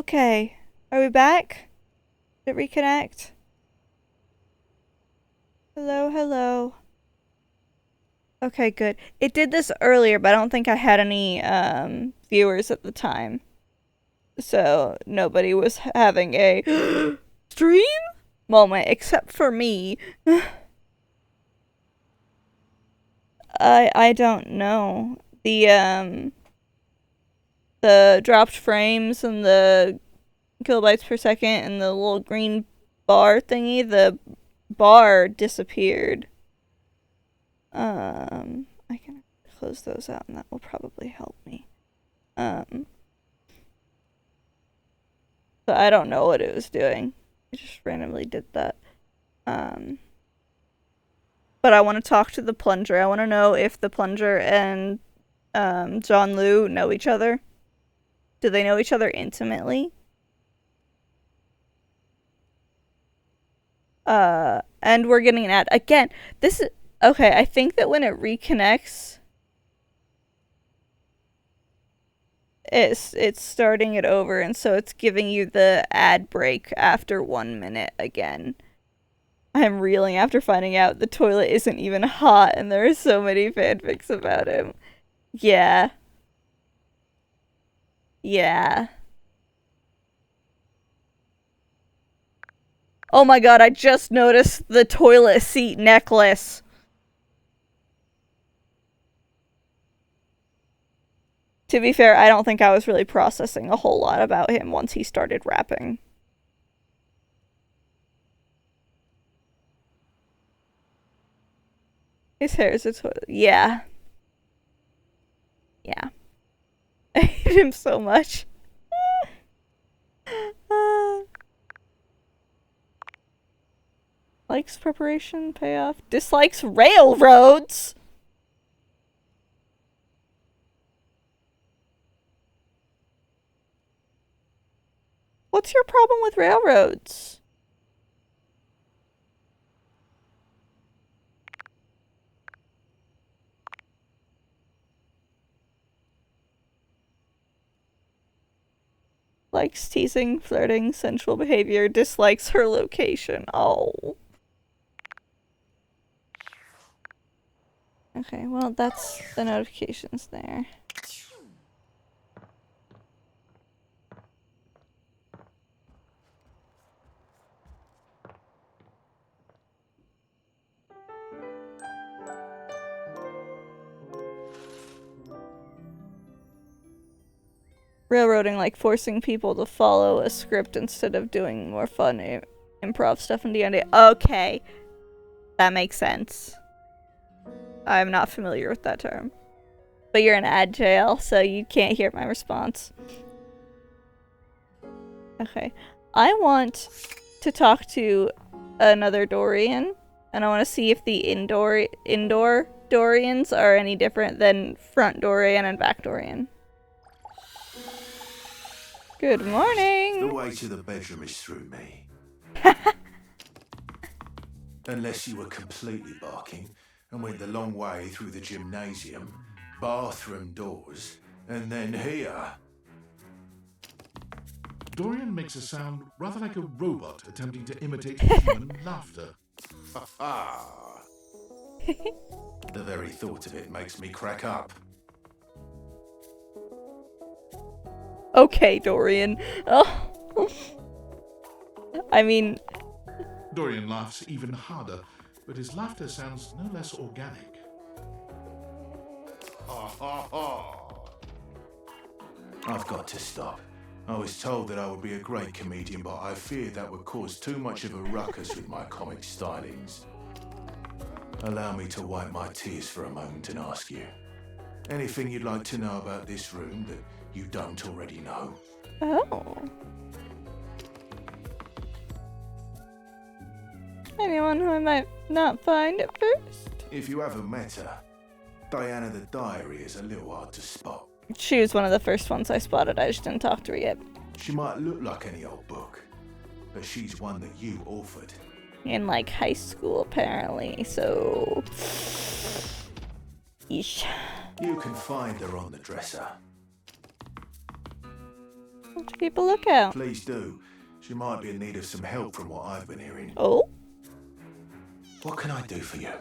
Okay. Are we back? Did it reconnect? Hello, hello. Okay, good. It did this earlier, but I don't think I had any viewers at the time. So nobody was having a stream moment except for me. I don't know. The dropped frames and the kilobytes per second and the little green bar thingy, the bar disappeared. I can close those out and that will probably help me. But I don't know what it was doing. It just randomly did that. But I want to talk to the plunger. I want to know if the plunger and John Liu know each other. Do they know each other intimately? And we're getting an ad. Again, this is... Okay, I think that when it reconnects... It's starting it over, and so it's giving you the ad break after 1 minute again. I'm reeling after finding out the toilet isn't even hot, and there are so many fanfics about him. Yeah. Yeah. Oh my god, I just noticed the toilet seat necklace. To be fair, I don't think I was really processing a whole lot about him once he started rapping. His hair is a toilet. Yeah. Yeah. I hate him so much. Likes preparation, payoff. Dislikes railroads! What's your problem with railroads? Likes teasing, flirting, sensual behavior, dislikes her location. Oh. Okay, well, that's the notifications there. Railroading, like forcing people to follow a script instead of doing more fun improv stuff in D&D. Okay. That makes sense. I'm not familiar with that term. But you're in ad jail, so you can't hear my response. Okay. I want to talk to another Dorian, and I want to see if the indoor Dorians are any different than front Dorian and back Dorian. Good morning! The way to the bedroom is through me. Unless you were completely barking and went the long way through the gymnasium, bathroom doors, and then here. Dorian makes a sound rather like a robot attempting to imitate human laughter. The very thought of it makes me crack up. Okay, Dorian. Oh. I mean... Dorian laughs even harder, but his laughter sounds no less organic. I've got to stop. I was told that I would be a great comedian, but I feared that would cause too much of a ruckus with my comic stylings. Allow me to wipe my tears for a moment and ask you, anything you'd like to know about this room that you don't already know? Oh. Anyone who I might not find at first? If you haven't met her, Diana the Diary is a little hard to spot. She was one of the first ones I spotted. I just didn't talk to her yet. She might look like any old book, but she's one that you authored. In, like, high school, apparently, so... Yeesh. You can find her on the dresser. Have to keep a lookout. Please do. She might be in need of some help from what I've been hearing. Oh? What can I do for you?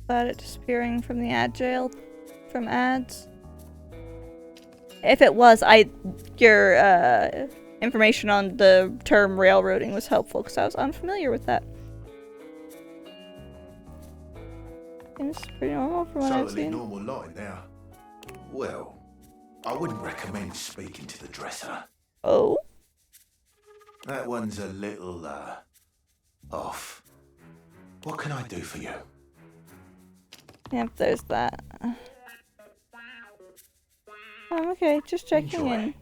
About it disappearing from the ad jail, from ads. If it was, your information on the term railroading was helpful because I was unfamiliar with that. Seems pretty normal from what I've Totally seen. normal lot now. Well, I wouldn't recommend speaking to the dresser. Oh? That one's a little, off. What can I do for you? Yep, there's that. I'm okay, just checking Enjoy. in.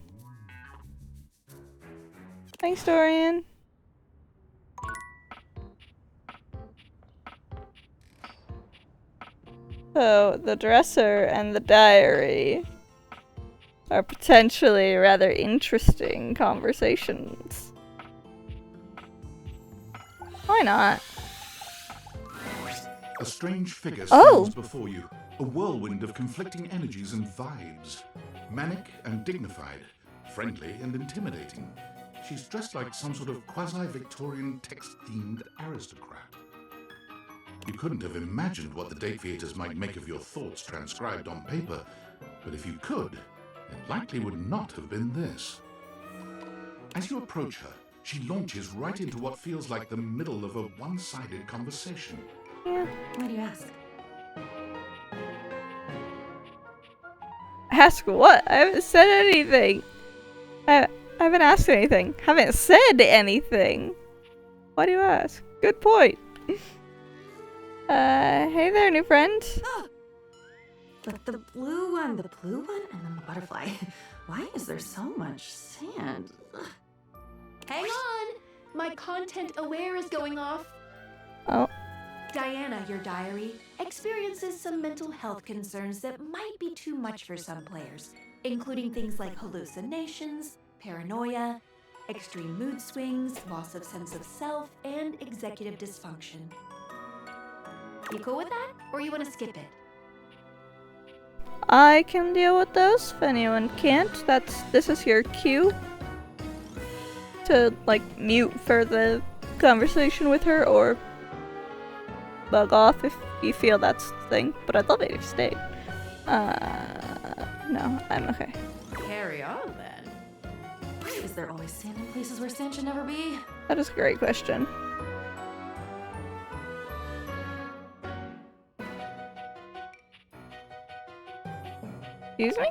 Thanks, Dorian. So, the dresser and the diary are potentially rather interesting conversations. Why not? A strange figure Oh. stands before you, a whirlwind of conflicting energies and vibes. Manic and dignified, friendly and intimidating. She's dressed like some sort of quasi-Victorian text-themed aristocrat. You couldn't have imagined what the date theaters might make of your thoughts transcribed on paper, but if you could, it likely would not have been this. As you approach her, she launches right into what feels like the middle of a one-sided conversation. Yeah. Why do you ask? Ask what? I haven't said anything. I haven't asked anything. Haven't said anything. Why do you ask? Good point. Hey there, new friend. But the blue one and the butterfly. Why is there so much sand? Ugh. Hang on! My content aware is going off. Oh. Diana, your diary, experiences some mental health concerns that might be too much for some players, including things like hallucinations, paranoia, extreme mood swings, loss of sense of self, and executive dysfunction. You cool with that, or you want to skip it? I can deal with those. If anyone can't, this is your cue to like mute for the conversation with her or bug off if you feel that's the thing. But I'd love it if you stayed. No, I'm okay. Carry on then. Why is there always sand in places where sand should never be? That is a great question. Excuse me?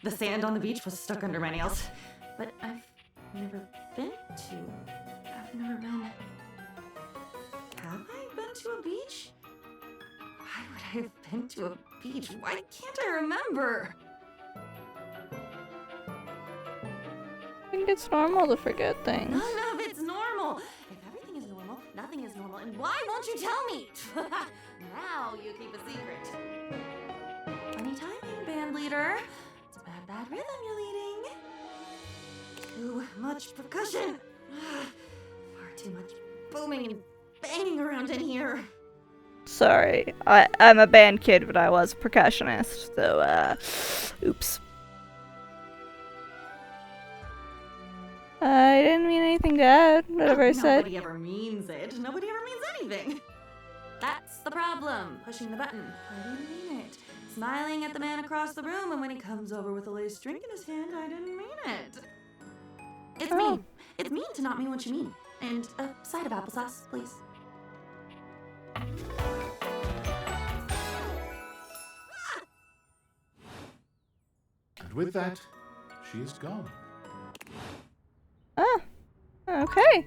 The sand on the beach was stuck under my nails. But I've never been. Have I been to a beach? Why would I have been to a beach? Why can't I remember? I think it's normal to forget things. None of it's normal. If everything is normal, nothing is normal. And why won't you tell me? Now you keep a secret. Funny timing, band leader. It's a bad rhythm you're leading. Too much percussion. Far too much booming and banging around in here. Sorry, I'm a band kid, but I was a percussionist, so, oops. I didn't mean anything to add, whatever I said. Nobody ever means it. Nobody ever means anything. That's the problem. Pushing the button. I didn't mean it. Smiling at the man across the room, and when he comes over with a lace drink in his hand, I didn't mean it. It's mean. It's mean to not mean what you mean. And a side of applesauce, please. And with that, she is gone. Ah, okay.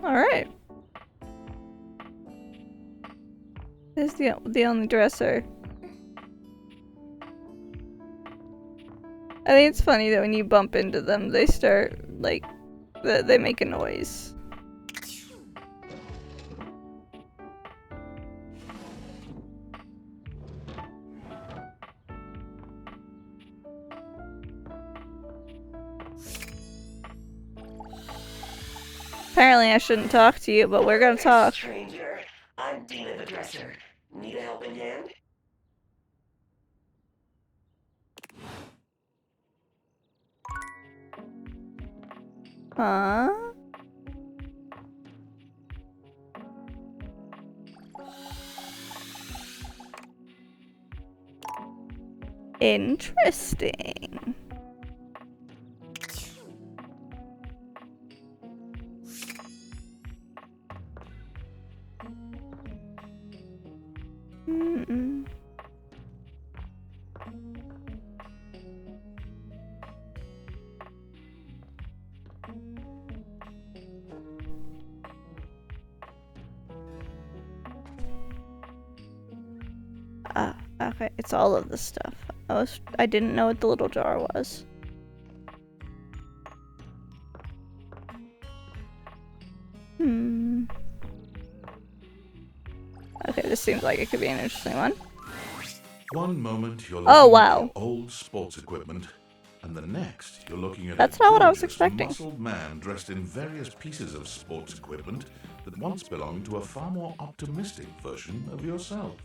Alright. This is the only dresser. I think it's funny that when you bump into them, they start, like, they make a noise. Apparently I shouldn't talk to you, but we're gonna talk. Stranger, I'm Demon the Dresser. Need a helping hand? Huh? Interesting. Mm-mm. Okay, it's all of the stuff. I didn't know what the little jar was. Okay, this seems like it could be an interesting one. One moment you're looking Oh, at wow. your old sports equipment, and the next you're looking at That's a not what I was gorgeous, expecting. muscled man dressed in various pieces of sports equipment that once belonged to a far more optimistic version of yourself.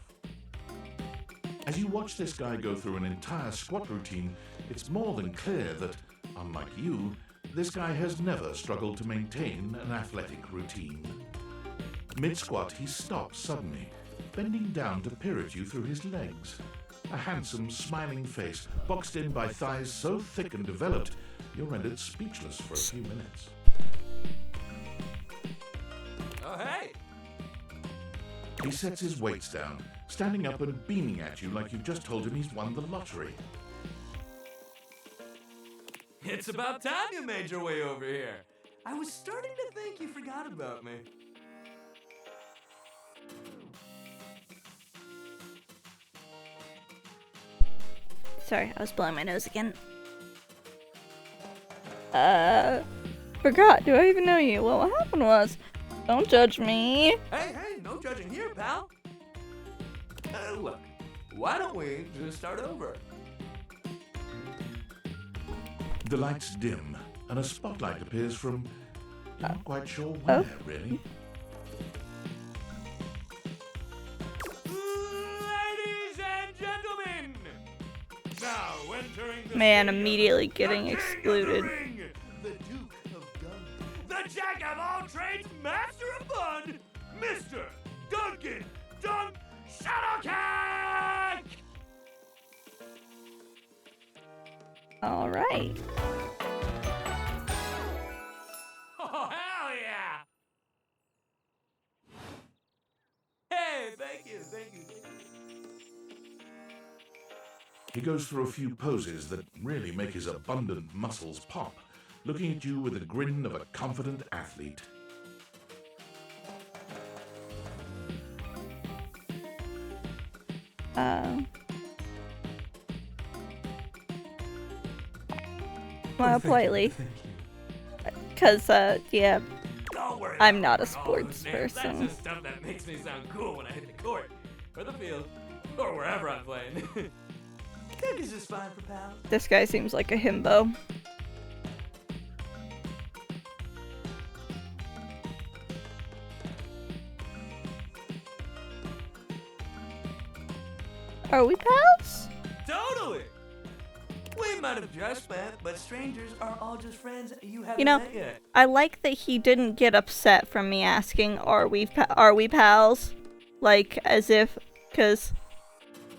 As you watch this guy go through an entire squat routine, it's more than clear that, unlike you, this guy has never struggled to maintain an athletic routine. Mid-squat, he stops suddenly, bending down to peer at you through his legs. A handsome, smiling face, boxed in by thighs so thick and developed, you're rendered speechless for a few minutes. Oh, hey! He sets his weights down, standing up and beaming at you like you've just told him he's won the lottery. It's about time you made your way over here. I was starting to think you forgot about me. Sorry, I was blowing my nose again. Forgot. Do I even know you? Well, what happened was, don't judge me. Hey, no judging here, pal. Look, why don't we just start over? The lights dim, and a spotlight appears from... You're not quite sure where, really. Ladies and gentlemen, now entering the Man, stadium, immediately getting the king of excluded. the ring, the Duke of Gun, the Jack of all trades, master of fun, Mr. Duncan Dunk Shuttlecock! All right. Oh, hell yeah! Hey, thank you. He goes through a few poses that really make his abundant muscles pop, looking at you with the grin of a confident athlete. Well, politely. Cause, yeah, Don't worry. I'm not a about all sports the names. person. That's just stuff that makes me sound cool when I hit the court, or the field, or wherever I'm playing. Cookies is fine for pals. This guy seems like a himbo. Are we pals? Totally. We might have just met, but strangers are all just friends you haven't You know, met yet. I like that he didn't get upset from me asking, are we pals? Like, as if, cause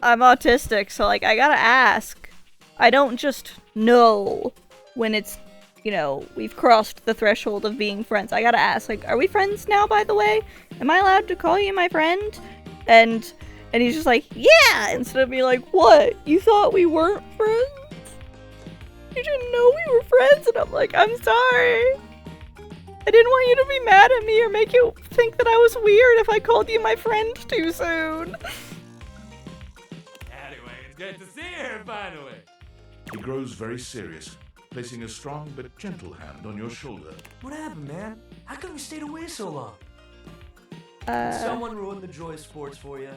I'm autistic, so like, I gotta ask. I don't just know when it's, you know, we've crossed the threshold of being friends. I gotta ask, like, are we friends now, by the way? Am I allowed to call you my friend? And he's just like, yeah! Instead of being like, what? You thought we weren't friends? You didn't know we were friends? And I'm like, I'm sorry. I didn't want you to be mad at me or make you think that I was weird if I called you my friend too soon. Anyway, it's good to see you here finally. He grows very serious, placing a strong but gentle hand on your shoulder. What happened, man? How come you stayed away so long? Someone ruined the joy of sports for you.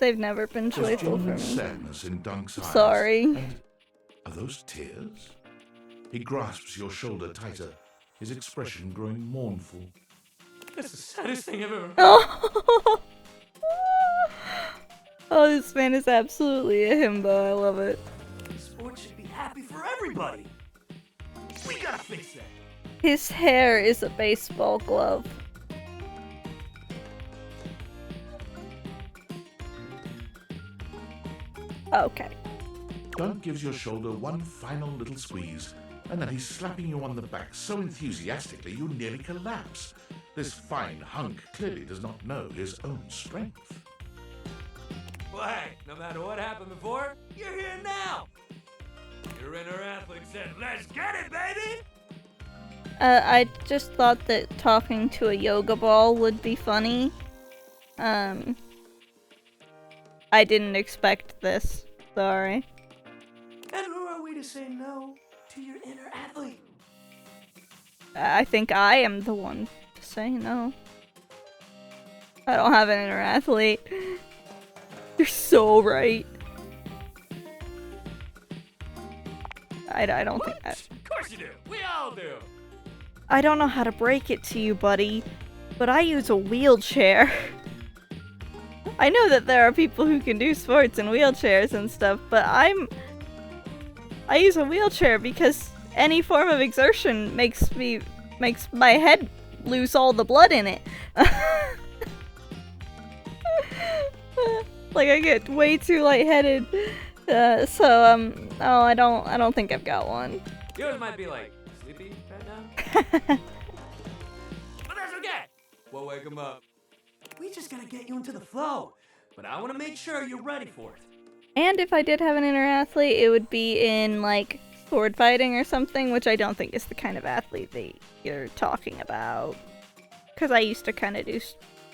They've never been There's joyful for genuine me. sadness in Dunk's eyes. Sorry. And Are those tears? He grasps your shoulder tighter, his expression growing mournful. That's the saddest thing I've ever heard. Oh. Oh, this man is absolutely a himbo. I love it. Sports should be happy for everybody. We gotta fix that. His hair is a baseball glove. Okay. Doug gives your shoulder one final little squeeze, and then he's slapping you on the back so enthusiastically you nearly collapse. This fine hunk clearly does not know his own strength. Well, hey, no matter what happened before, you're here now. Your inner athlete said, "Let's get it, baby!" I just thought that talking to a yoga ball would be funny. I didn't expect this. Sorry. And who are we to say no to your inner athlete? I think I am the one to say no. I don't have an inner athlete. You're so right. I don't think that. Of course you do. We all do. I don't know how to break it to you, buddy, but I use a wheelchair. I know that there are people who can do sports in wheelchairs and stuff, but I use a wheelchair because any form of exertion makes my head lose all the blood in it. Like I get way too lightheaded. Oh, I don't think I've got one. Yours might be like sleepy right now. But that's okay. We'll wake him up. We just gotta get you into the flow. But I want to make sure you're ready for it. And if I did have an inner athlete, it would be in like sword fighting or something, which I don't think is the kind of athlete that you're talking about. Because I used to kind of do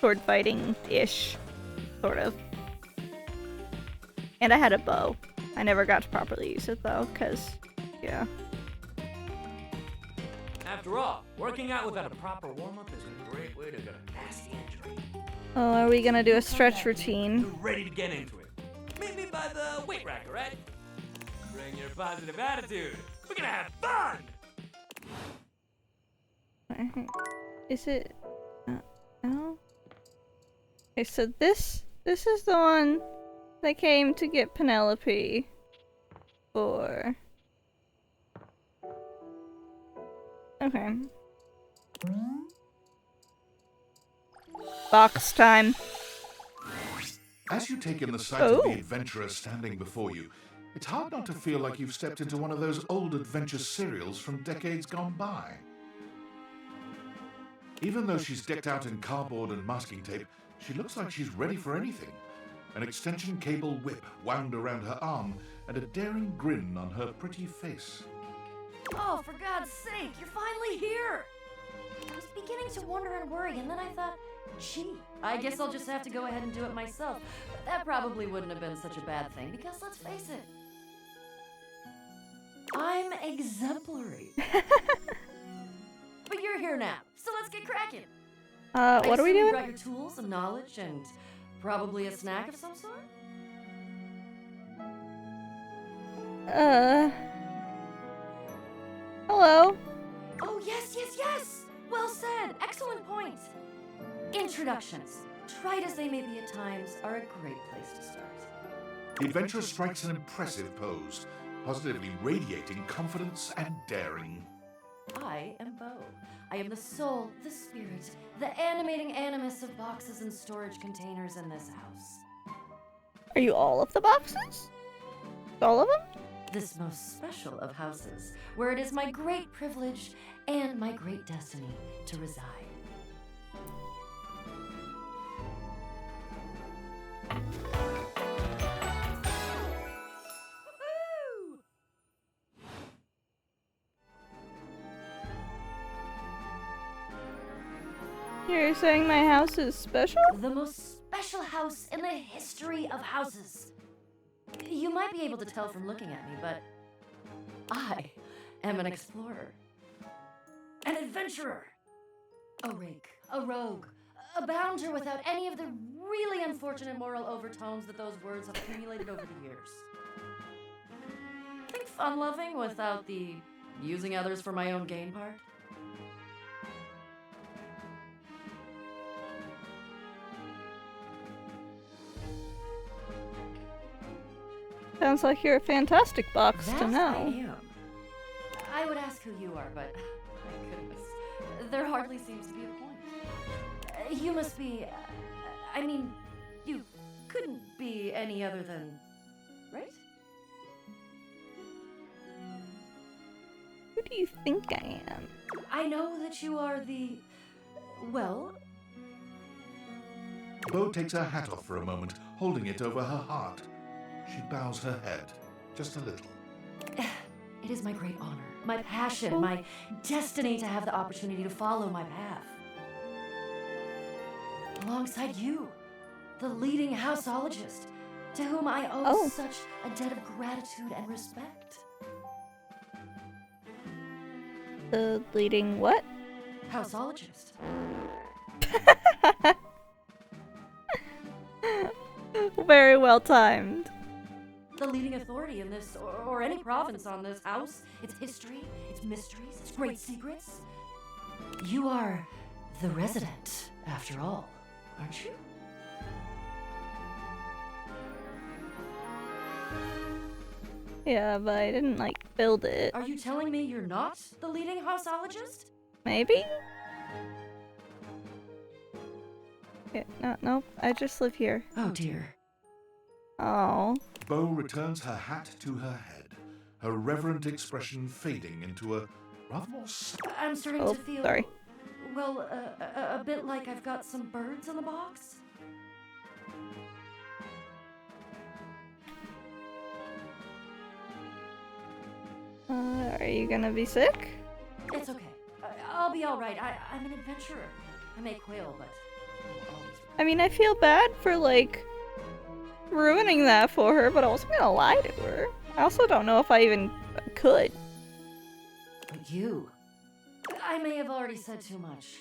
sword fighting-ish, sort of. And I had a bow. I never got to properly use it though, because, yeah. After all, working out without a proper warm-up is a great way to get a nasty injury. Oh, are we gonna do a stretch routine? You're ready to get into it. Meet me by the weight rack, alright? Bring your positive attitude. We're gonna have fun! Is it? No. Okay, so this is the one that came to get Penelope for. Okay. Box time. As you take in the sight of the adventurer standing before you, it's hard not to feel like you've stepped into one of those old adventure serials from decades gone by. Even though she's decked out in cardboard and masking tape, she looks like she's ready for anything. An extension cable whip wound around her arm and a daring grin on her pretty face. Oh, for God's sake, you're finally here! I was beginning to wonder and worry, and then I thought, gee, I guess I'll just have to go ahead and do it myself. But that probably wouldn't have been such a bad thing, because let's face it, I'm exemplary. But you're here now, so let's get cracking. What are we You doing? brought your tools and knowledge and probably a snack of some sort? Hello. Oh, yes, yes, yes! Well said! Excellent point! Introductions, trite as they may be at times, are a great place to start. The adventurer strikes an impressive pose, positively radiating confidence and daring. I am Bo. I am the soul, the spirit, the animating animus of boxes and storage containers in this house. Are you all of the boxes? All of them? This most special of houses, where it is my great privilege and my great destiny to reside. You're saying my house is special? The most special house in the history of houses. You might be able to tell from looking at me, but I am an explorer. An adventurer. A rake. A rogue. A bounder without any of the really unfortunate moral overtones that those words have accumulated over the years. Think unloving without the using others for my own gain part? Sounds like you're a fantastic box That to I know. am. I would ask who you are, but my goodness, there hardly seems to be a point. You must be. I mean, you couldn't be any other than, right? Who do you think I am? I know that you are the. Well, Bo takes her hat off for a moment, holding it over her heart. She bows her head, just a little. it is my great honor, my passion, my destiny to have the opportunity to follow my path. Alongside you, the leading houseologist, to whom I owe such a debt of gratitude and respect. The leading what? Houseologist. Very well timed. The leading authority in this, or any province on this house, its history, its mysteries, its great secrets. You are the resident, after all, aren't you? Yeah, but I didn't, like, build it. Are you telling me you're not the leading houseologist? Maybe? Yeah, no, I just live here. Oh dear. Oh. Bo returns her hat to her head, her reverent expression fading into a rather more I'm starting Oh, to feel. sorry. Well, a bit like I've got some birds in the box. Are you gonna be sick? It's okay. I'll be all right. I'm an adventurer. I may quail, but I'll always. I mean, I feel bad for, like, ruining that for her, but I wasn't gonna lie to her. I also don't know if I even could. But you. I may have already said too much.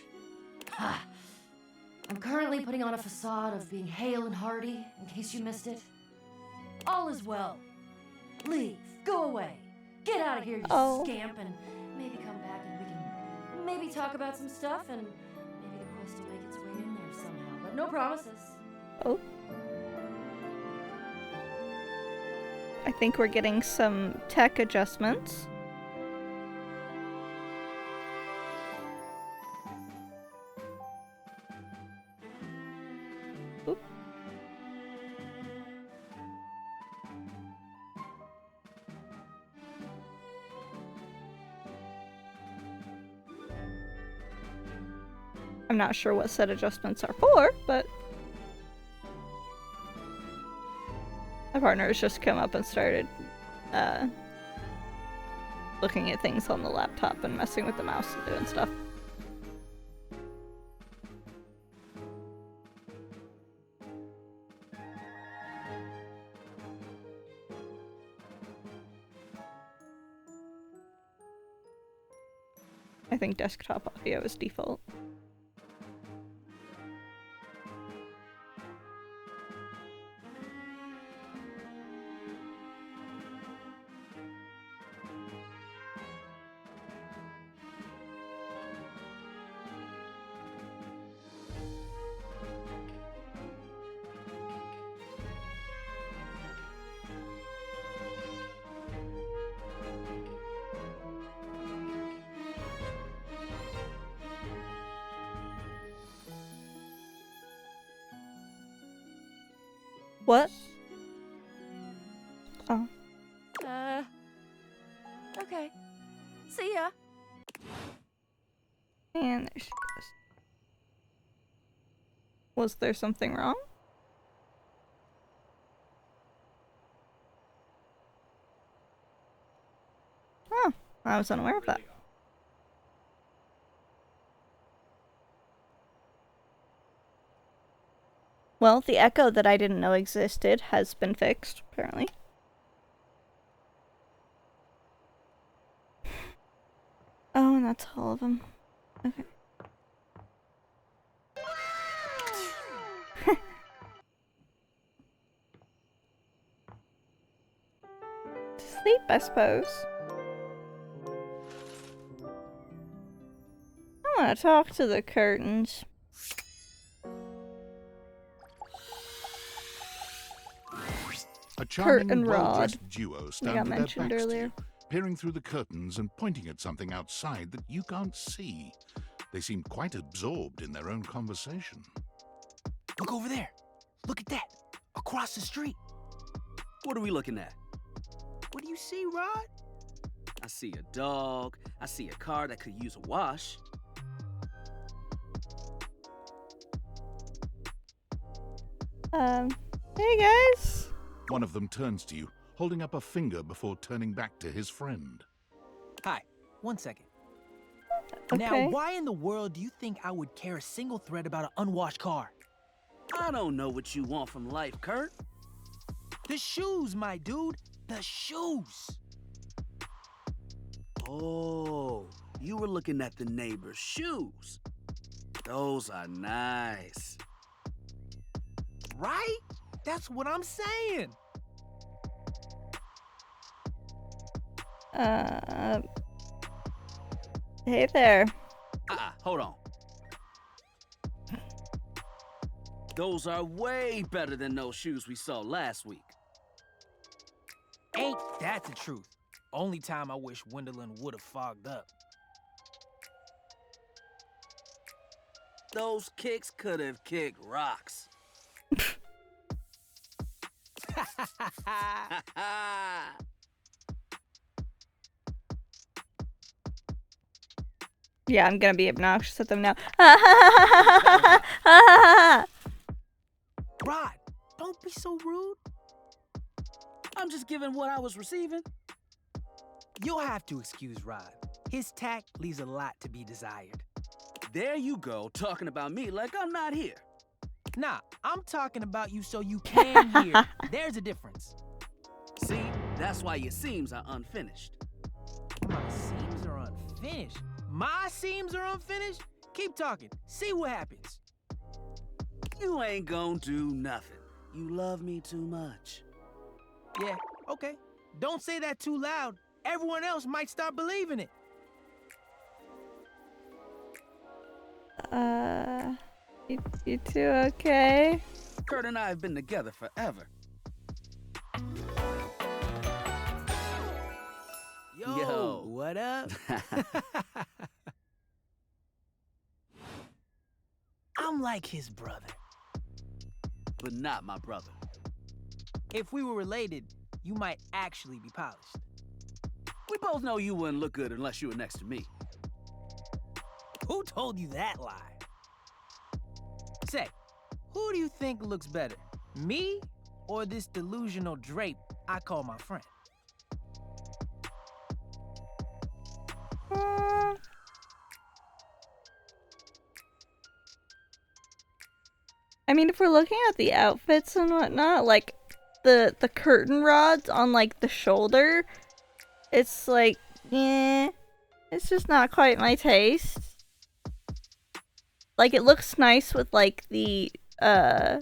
I'm currently putting on a facade of being hale and hearty, in case you missed it. All is well. Leave. Go away. Get out of here, you scamp, and maybe come back and we can maybe talk about some stuff, and maybe the quest will make its way in there somehow. But no promises. Oh. I think we're getting some tech adjustments. Oop. I'm not sure what set adjustments are for, but my partner has just come up and started looking at things on the laptop and messing with the mouse and doing stuff. I think desktop audio is default. What? Oh. Okay. See ya. And there she goes. Was there something wrong? Oh, I was unaware of that. Well, the echo that I didn't know existed has been fixed, apparently. Oh, and that's all of them. Okay. Sleep best pose. I want to talk to the curtains. A charming, Curtain rod. well-dressed duo stand with their mentioned backs to earlier. you, peering through the curtains and pointing at something outside that you can't see. They seem quite absorbed in their own conversation. Look over there. Look at that. Across the street. What are we looking at? What do you see, Rod? I see a dog. I see a car that could use a wash. Hey guys. One of them turns to you, holding up a finger before turning back to his friend. Hi. 1 second. Okay. Now, why in the world do you think I would care a single thread about an unwashed car? I don't know what you want from life, Kurt. The shoes, my dude. The shoes. Oh, you were looking at the neighbor's shoes. Those are nice. Right? That's what I'm saying. Hey there. Hold on. Those are way better than those shoes we saw last week. Ain't that the truth? Only time I wish Wendelin would have fogged up. Those kicks could have kicked rocks. Yeah, I'm gonna be obnoxious at them now. Rod, don't be so rude. I'm just giving what I was receiving. You'll have to excuse Rod. His tact leaves a lot to be desired. There you go, talking about me like I'm not here. Nah, I'm talking about you so you can hear. There's a difference. See, that's why your seams are unfinished. My seams are unfinished. My seams are unfinished? Keep talking. See what happens. You ain't gonna do nothing. You love me too much. Yeah, okay. Don't say that too loud. Everyone else might start believing it. You two okay? Kurt and I have been together forever. Yo, what up? I'm like his brother. But not my brother. If we were related, you might actually be polished. We both know you wouldn't look good unless you were next to me. Who told you that lie? Say, who do you think looks better? Me or this delusional drape I call my friend? I mean, if we're looking at the outfits and whatnot, like the curtain rods on like the shoulder, it's like, yeah, it's just not quite my taste. Like, it looks nice with like the way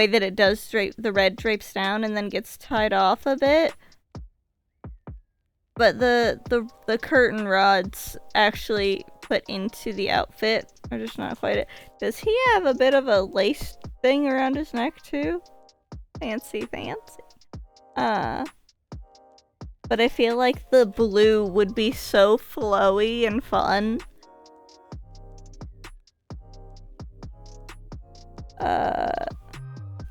that it does drape, the red drapes down and then gets tied off a bit. But the curtain rods actually put into the outfit are just not quite it. Does he have a bit of a lace thing around his neck too? Fancy. But I feel like the blue would be so flowy and fun.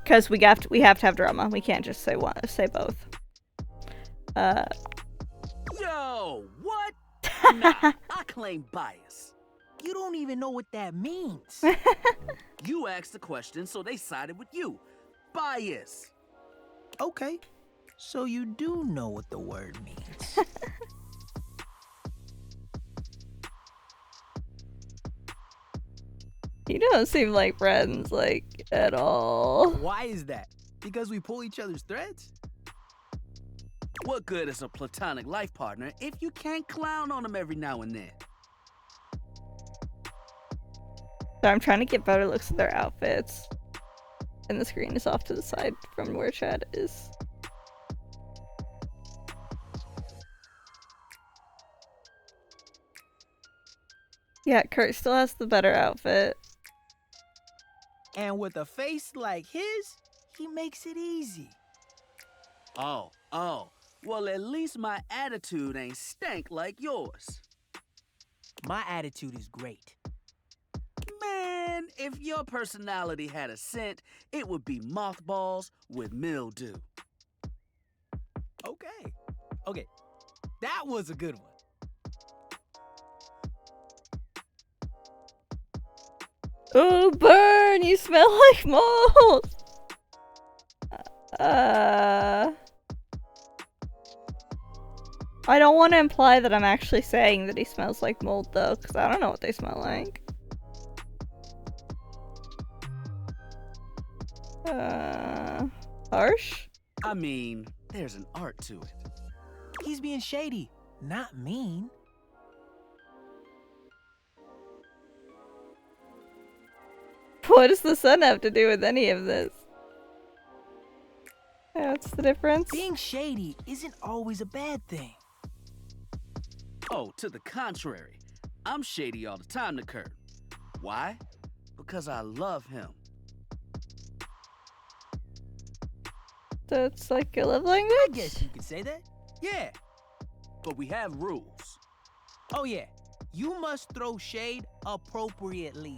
Cause we have to have drama. We can't just say both. Yo, what? Nah, I claim bias. You don't even know what that means. You asked the question, so they sided with you. Bias. Okay, so you do know what the word means. You don't seem like friends, like, at all. Why is that? Because we pull each other's threads? What good is a platonic life partner if you can't clown on them every now and then? So I'm trying to get better looks at their outfits. And the screen is off to the side from where Chad is. Yeah, Kurt still has the better outfit. And with a face like his, he makes it easy. Oh. Well, at least my attitude ain't stank like yours. My attitude is great. Man, if your personality had a scent, it would be mothballs with mildew. Okay, that was a good one. Oh, burn! You smell like mold! I don't want to imply that I'm actually saying that he smells like mold, though, because I don't know what they smell like. Harsh? I mean, there's an art to it. He's being shady, not mean. What does the sun have to do with any of this? What's the difference? Being shady isn't always a bad thing. Oh, to the contrary. I'm shady all the time to Kurt. Why? Because I love him. So it's like your love language? I guess you could say that. Yeah. But we have rules. Oh yeah. You must throw shade appropriately.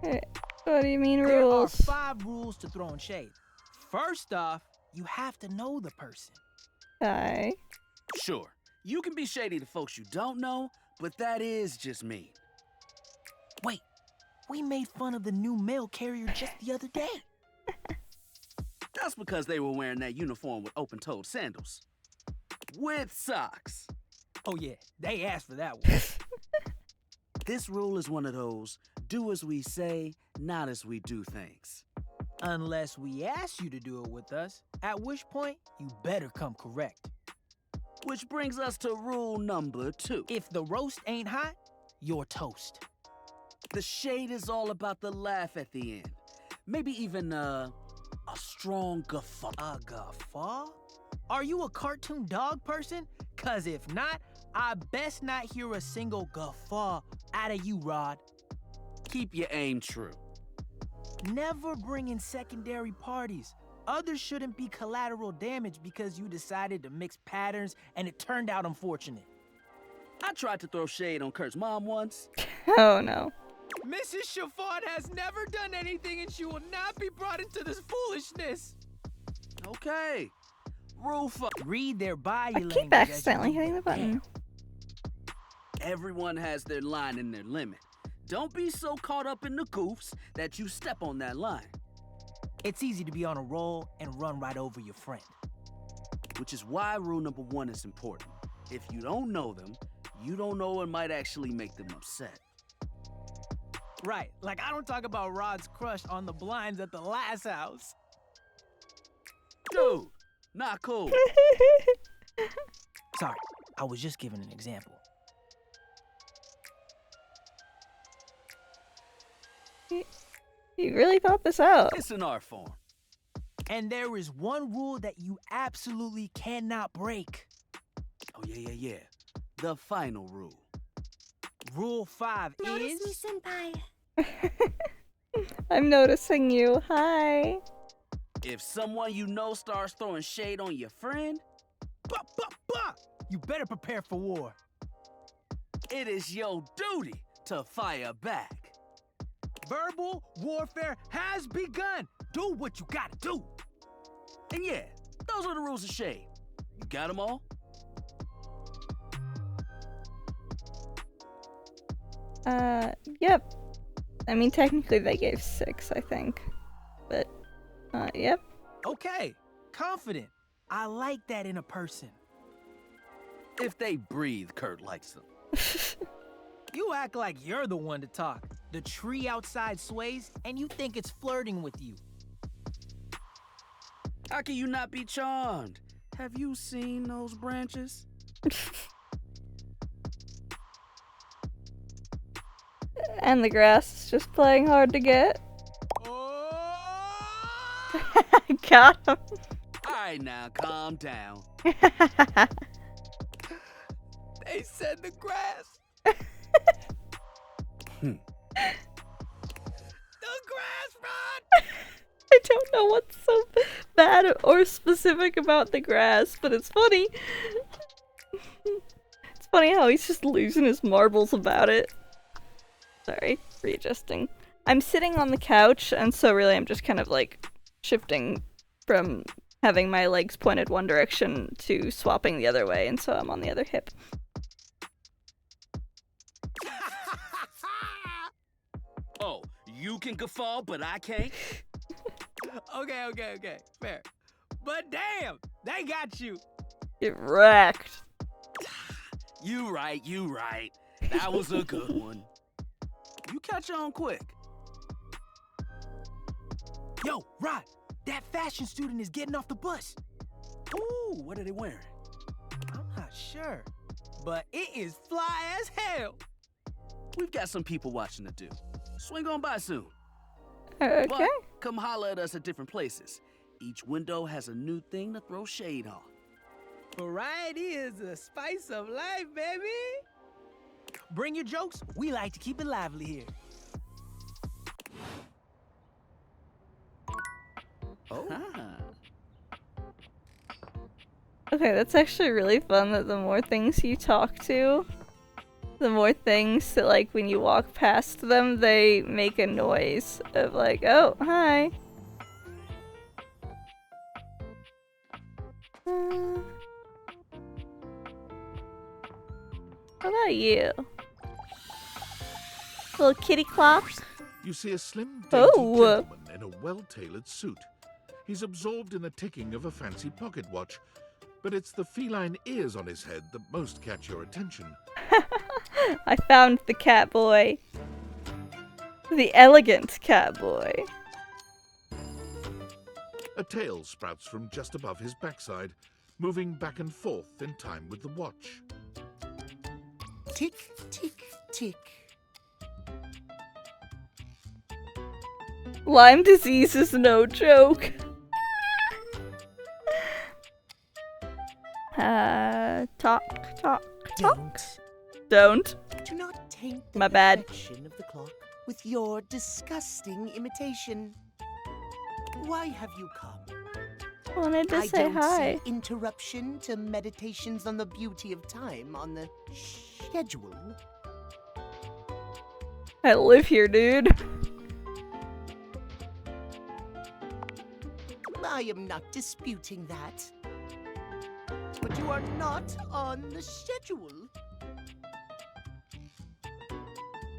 What do you mean There rules? are 5 rules to throwing shade. First off, you have to know the person. Okay. Sure, you can be shady to folks you don't know, but that is just mean. Wait, we made fun of the new mail carrier just the other day. That's because they were wearing that uniform with open-toed sandals. With socks. Oh yeah, they asked for that one. This rule is one of those do as we say, not as we do things. Unless we ask you to do it with us, at which point you better come correct. Which brings us to rule number 2. If the roast ain't hot, you're toast. The shade is all about the laugh at the end. Maybe even a strong guffaw. A guffaw? Are you a cartoon dog person? 'Cause if not, I best not hear a single guffaw out of you, Rod. Keep your aim true. Never bring in secondary parties. Others shouldn't be collateral damage because you decided to mix patterns and it turned out unfortunate. I tried to throw shade on Kurt's mom once. Oh no. Mrs. Chiffon has never done anything and she will not be brought into this foolishness. Okay. Rule 5. Read their body I language. keep accidentally hitting the button. Everyone has their line and their limit. Don't be so caught up in the goofs that you step on that line. It's easy to be on a roll and run right over your friend. Which is why rule number 1 is important. If you don't know them, you don't know what might actually make them upset. Right, like I don't talk about Rod's crush on the blinds at the last house. Dude, not cool. Sorry, I was just giving an example. You really thought this out. It's an art form. And there is one rule that you absolutely cannot break. Oh, yeah. The final rule. Rule 5 Notice is... me, senpai. I'm noticing you. Hi. If someone you know starts throwing shade on your friend, you better prepare for war. it is your duty to fire back. Verbal warfare has begun. Do what you gotta do. And yeah, those are the rules of shade. You got them all? Yep. I mean, technically they gave 6, I think. But, yep. Okay, confident. I like that in a person. If they breathe, Kurt likes them. You act like you're the one to talk. The tree outside sways, and you think it's flirting with you. How can you not be charmed? Have you seen those branches? And the grass is just playing hard to get. Got him. All right, now calm down. They said the grass. Hmm. The grass, Rod! I don't know what's so bad or specific about the grass, but it's funny. It's funny how he's just losing his marbles about it. Sorry, readjusting. I'm sitting on the couch, and so really I'm just kind of like shifting from having my legs pointed one direction to swapping the other way, and so I'm on the other hip. Oh, you can guffaw, but I can't? Okay. Fair. But damn, they got you. Get wrecked. You right. That was a good one. You catch on quick. Yo, Rod, that fashion student is getting off the bus. Ooh, what are they wearing? I'm not sure, but it is fly as hell. We've got some people watching to do. Swing on by soon. Okay. But come holler at us at different places. Each window has a new thing to throw shade on. Variety is the spice of life, baby. Bring your jokes. We like to keep it lively here. Oh. Okay, that's actually really fun that the more things you talk to, the more things that, like, when you walk past them, they make a noise of like, oh, hi. What about you? Little kitty clops? You see a slim, dainty Oh. gentleman in a well-tailored suit. He's absorbed in the ticking of a fancy pocket watch, but it's the feline ears on his head that most catch your attention. I found the cat boy. The elegant cat boy. A tail sprouts from just above his backside, moving back and forth in time with the watch. Tick, tick, tick. Lyme disease is no joke. Talk. Don't. Do not taint the My bad. perfection of the clock with your disgusting imitation. Why have you come? Wanted to I say don't hi. see interruption to meditations on the beauty of time on the schedule. I live here, dude. I am not disputing that. But you are not on the schedule.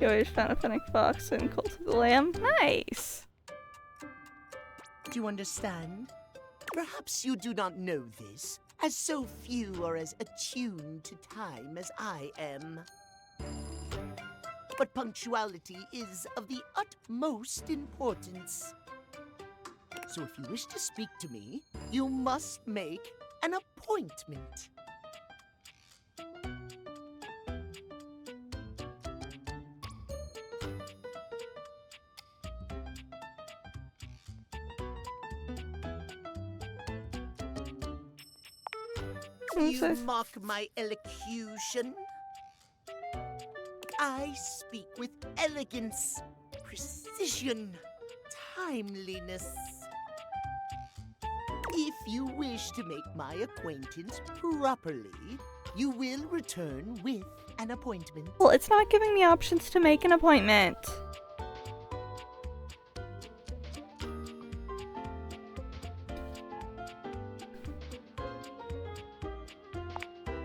You always found a fennec fox and Cult of the Lamb. Nice. Do you understand? Perhaps you do not know this, as so few are as attuned to time as I am. But punctuality is of the utmost importance. So if you wish to speak to me, you must make an appointment. You mock my elocution? I speak with elegance, precision, timeliness. If you wish to make my acquaintance properly, you will return with an appointment. Well, it's not giving me options to make an appointment.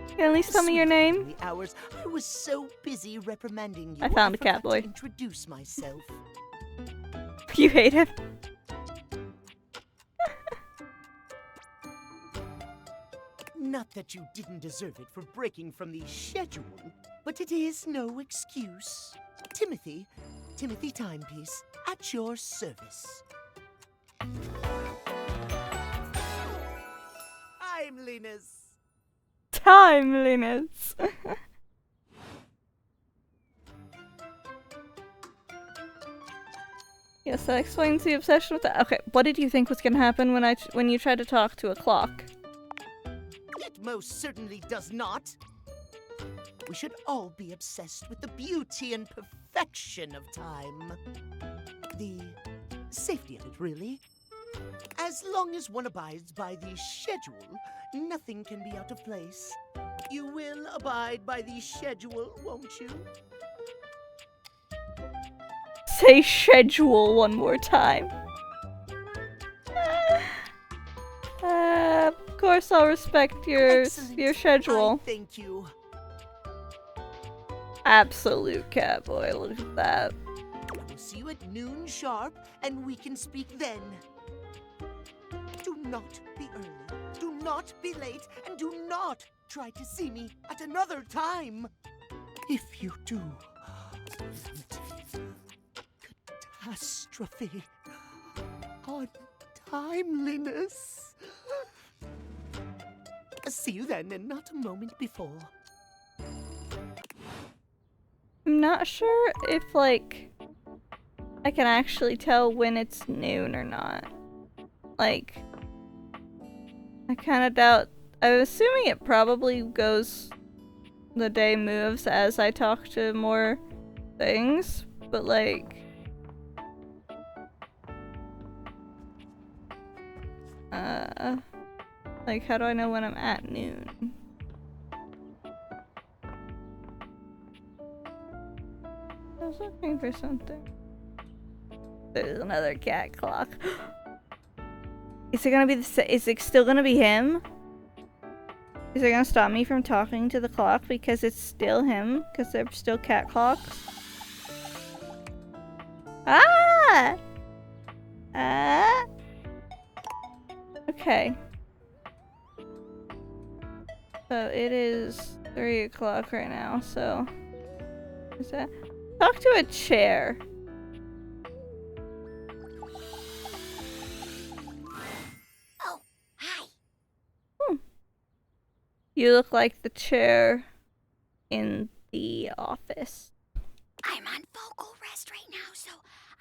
Can you at least tell me your name? Hours. I was so busy reprimanding you. I found a forgot cat boy. to introduce myself. You hate him. Not that you didn't deserve it for breaking from the schedule, but it is no excuse. Timothy Timepiece, at your service. Timeliness. Yes, that explains the obsession with that. Okay, what did you think was gonna happen when you tried to talk to a clock? It most certainly does not. We should all be obsessed with the beauty and perfection of time. The safety of it, really. As long as one abides by the schedule, nothing can be out of place. You will abide by the schedule, won't you? Say schedule one more time. Of course I'll respect your schedule. Thank you. Absolute catboy, look at that. We'll see you at noon sharp, and we can speak then. Do not be early, do not be late, and do not try to see me at another time. If you do, catastrophe, untimeliness. See you then, and not a moment before. I'm not sure if, like, I can actually tell when it's noon or not. Like, I kind of doubt. I'm assuming it probably goes. The day moves as I talk to more things, but like. Like, how do I know when I'm at noon? I was looking for something. There's another cat clock. Is it gonna be is it still gonna be him? Is it gonna stop me from talking to the clock because it's still him? Because they're still cat clocks? Ah! Ah! Okay. So it is 3 o'clock right now, so... Is that... Talk to a chair. Oh, hi. You look like the chair in the office. I'm on vocal rest right now, so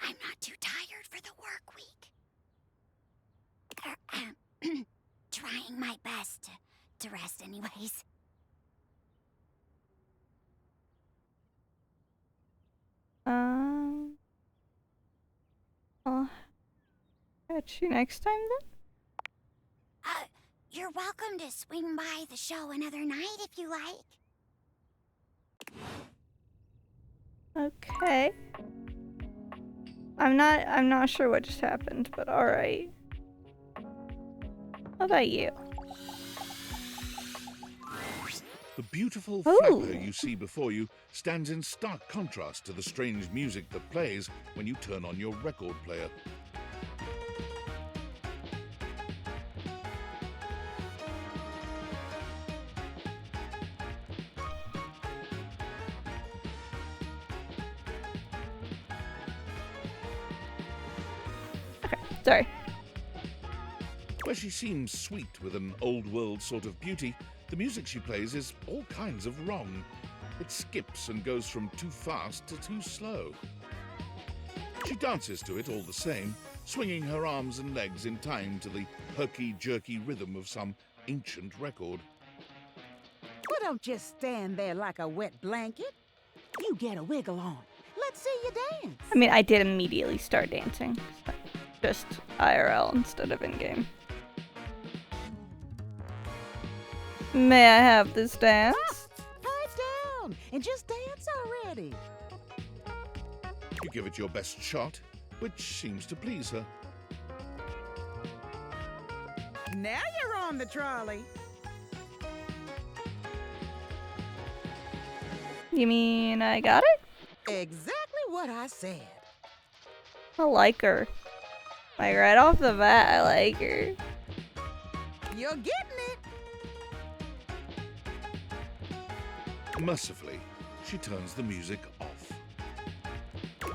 I'm not too tired for the work week. Trying my best to rest anyways. I'll catch you next time then? You're welcome to swing by the show another night if you like. Okay. I'm not sure what just happened, but alright. How about you? The beautiful Ooh. flapper you see before you stands in stark contrast to the strange music that plays when you turn on your record player. Okay, sorry. Where she seems sweet with an old-world sort of beauty, the music she plays is all kinds of wrong. It skips and goes from too fast to too slow. She dances to it all the same, swinging her arms and legs in time to the herky-jerky rhythm of some ancient record. Well, don't just stand there like a wet blanket. You get a wiggle on. Let's see you dance. I mean, I did immediately start dancing. So just IRL instead of in-game. May I have this dance? Pipe down and just dance already. You give it your best shot, which seems to please her. Now you're on the trolley. You mean I got it? Exactly what I said. I like her. Like, right off the bat, I like her. You're getting it. Mercifully, she turns the music off.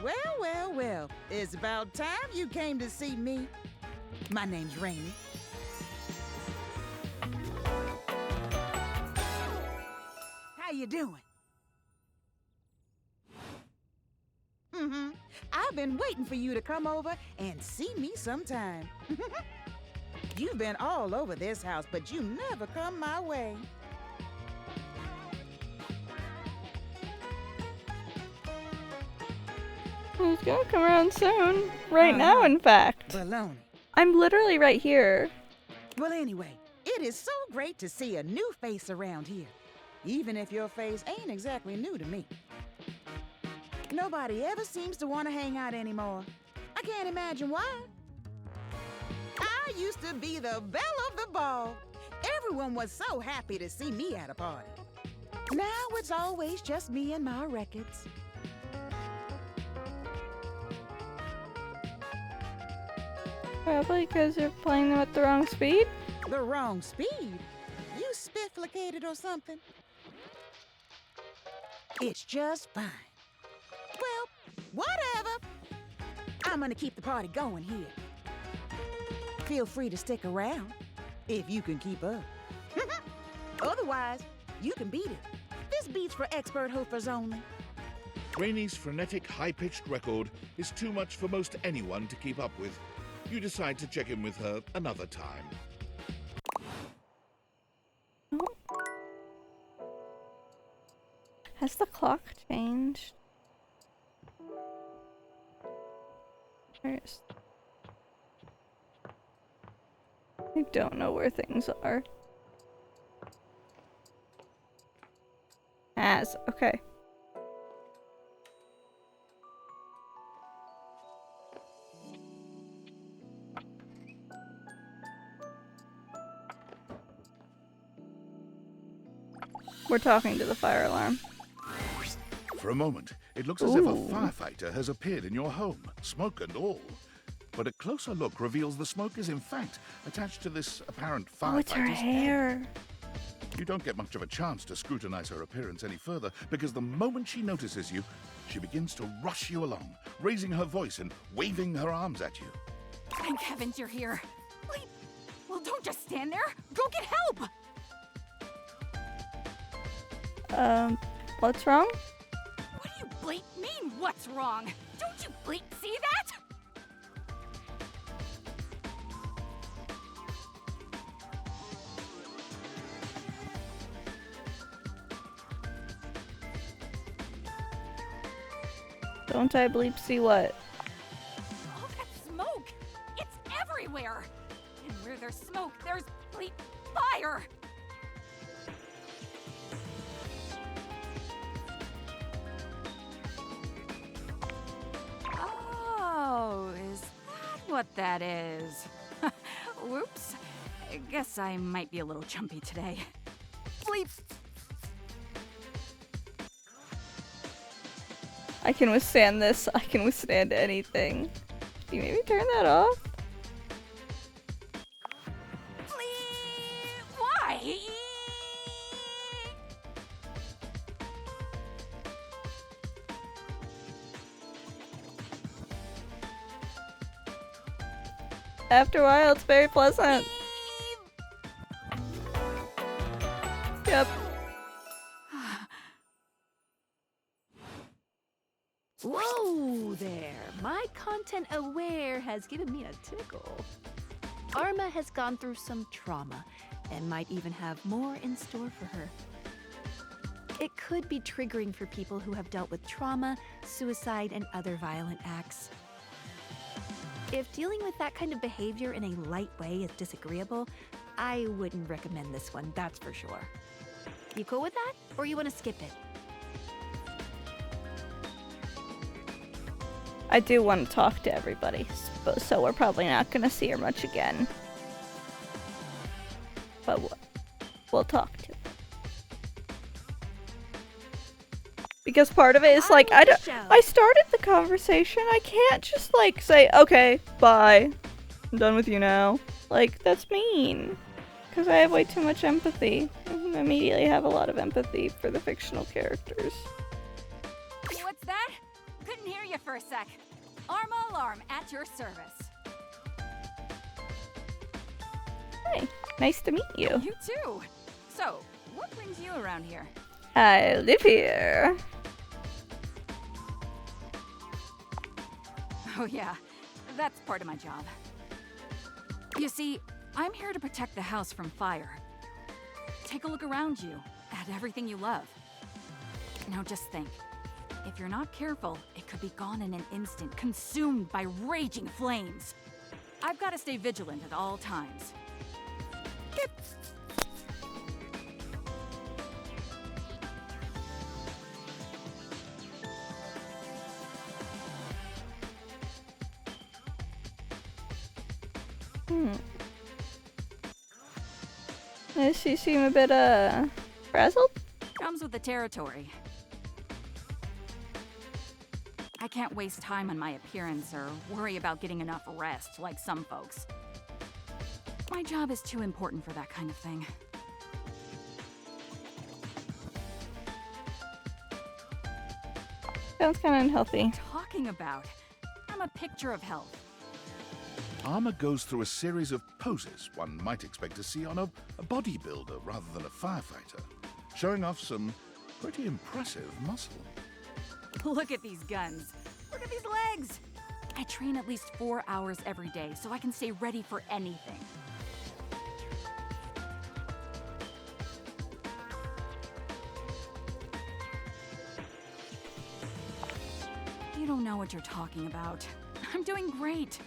Well, well, well. It's about time you came to see me. My name's Rainy. How you doing? I've been waiting for you to come over and see me sometime. You've been all over this house, but you never come my way. He's gonna come around soon. Right now, in fact. Baloney. I'm literally right here. Well, anyway, it is so great to see a new face around here. Even if your face ain't exactly new to me. Nobody ever seems to want to hang out anymore. I can't imagine why. I used to be the belle of the ball. Everyone was so happy to see me at a party. Now it's always just me and my records. Probably because you're playing them at the wrong speed? The wrong speed? You spifflicated or something? It's just fine. Well, whatever. I'm gonna keep the party going here. Feel free to stick around, if you can keep up. Otherwise, you can beat it. This beat's for expert hoofers only. Rainie's frenetic, high-pitched record is too much for most anyone to keep up with. You decide to check in with her another time. Has the clock changed? I don't know where things are. Okay. We're talking to the fire alarm. For a moment, it looks as if a firefighter has appeared in your home, smoke and all. But a closer look reveals the smoke is in fact attached to this apparent firefighter's Oh, it's her hair. head. You don't get much of a chance to scrutinize her appearance any further, because the moment she notices you, she begins to rush you along, raising her voice and waving her arms at you. Thank heavens you're here. Wait, well, don't just stand there. Go get help! What's wrong? What do you bleep mean, what's wrong? Don't you bleep see that? Don't I bleep see what? All that smoke! It's everywhere! And where there's smoke, there's bleep fire! Oh, is that what that is? Whoops. I guess I might be a little chumpy today. Bleep. I can withstand this. I can withstand anything. Can you maybe turn that off? Bleep. Why? After a while, it's very pleasant. Yep. Whoa there! My content aware has given me a tickle. Arma has gone through some trauma and might even have more in store for her. It could be triggering for people who have dealt with trauma, suicide, and other violent acts. If dealing with that kind of behavior in a light way is disagreeable, I wouldn't recommend this one, that's for sure. You cool with that? Or you want to skip it? I do want to talk to everybody, so we're probably not going to see her much again. But we'll talk to her. Because part of it is like, I started the conversation, I can't just like say, okay, bye, I'm done with you now. Like, that's mean. Because I have way too much empathy. I immediately have a lot of empathy for the fictional characters. What's that? Couldn't hear you for a sec. Arma Alarm at your service. Hey, nice to meet you. You too. So, what brings you around here? I live here. Oh yeah, that's part of my job. You see, I'm here to protect the house from fire. Take a look around you, at everything you love. Now just think. If you're not careful, it could be gone in an instant, consumed by raging flames. I've got to stay vigilant at all times. Does she seem a bit, frazzled? Comes with the territory. I can't waste time on my appearance or worry about getting enough rest like some folks. My job is too important for that kind of thing. Sounds kind of unhealthy. What are you talking about? I'm a picture of health. Armor goes through a series of poses one might expect to see on a bodybuilder rather than a firefighter, showing off some pretty impressive muscle. Look at these guns. Look at these legs. I train at least 4 hours every day so I can stay ready for anything. You don't know what you're talking about. I'm doing great.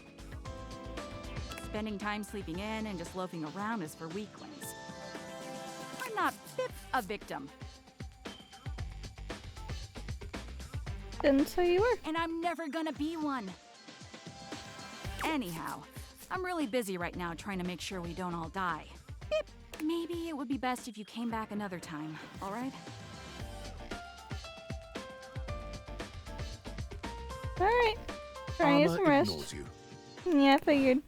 Spending time sleeping in and just loafing around is for weaklings. I'm not a victim. Didn't say you were. And I'm never gonna be one. Anyhow, I'm really busy right now trying to make sure we don't all die. Beep. Maybe it would be best if you came back another time, all right? All right. Trying to get some rest. Ignores you. Yeah, I figured.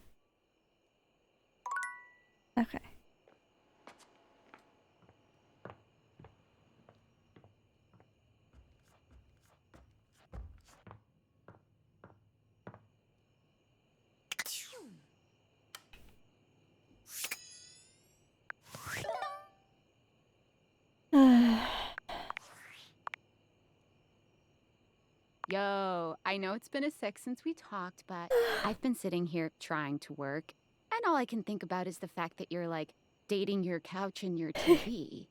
Okay. Yo, I know it's been a sec since we talked, but I've been sitting here trying to work, and all I can think about is the fact that you're, like, dating your couch and your TV.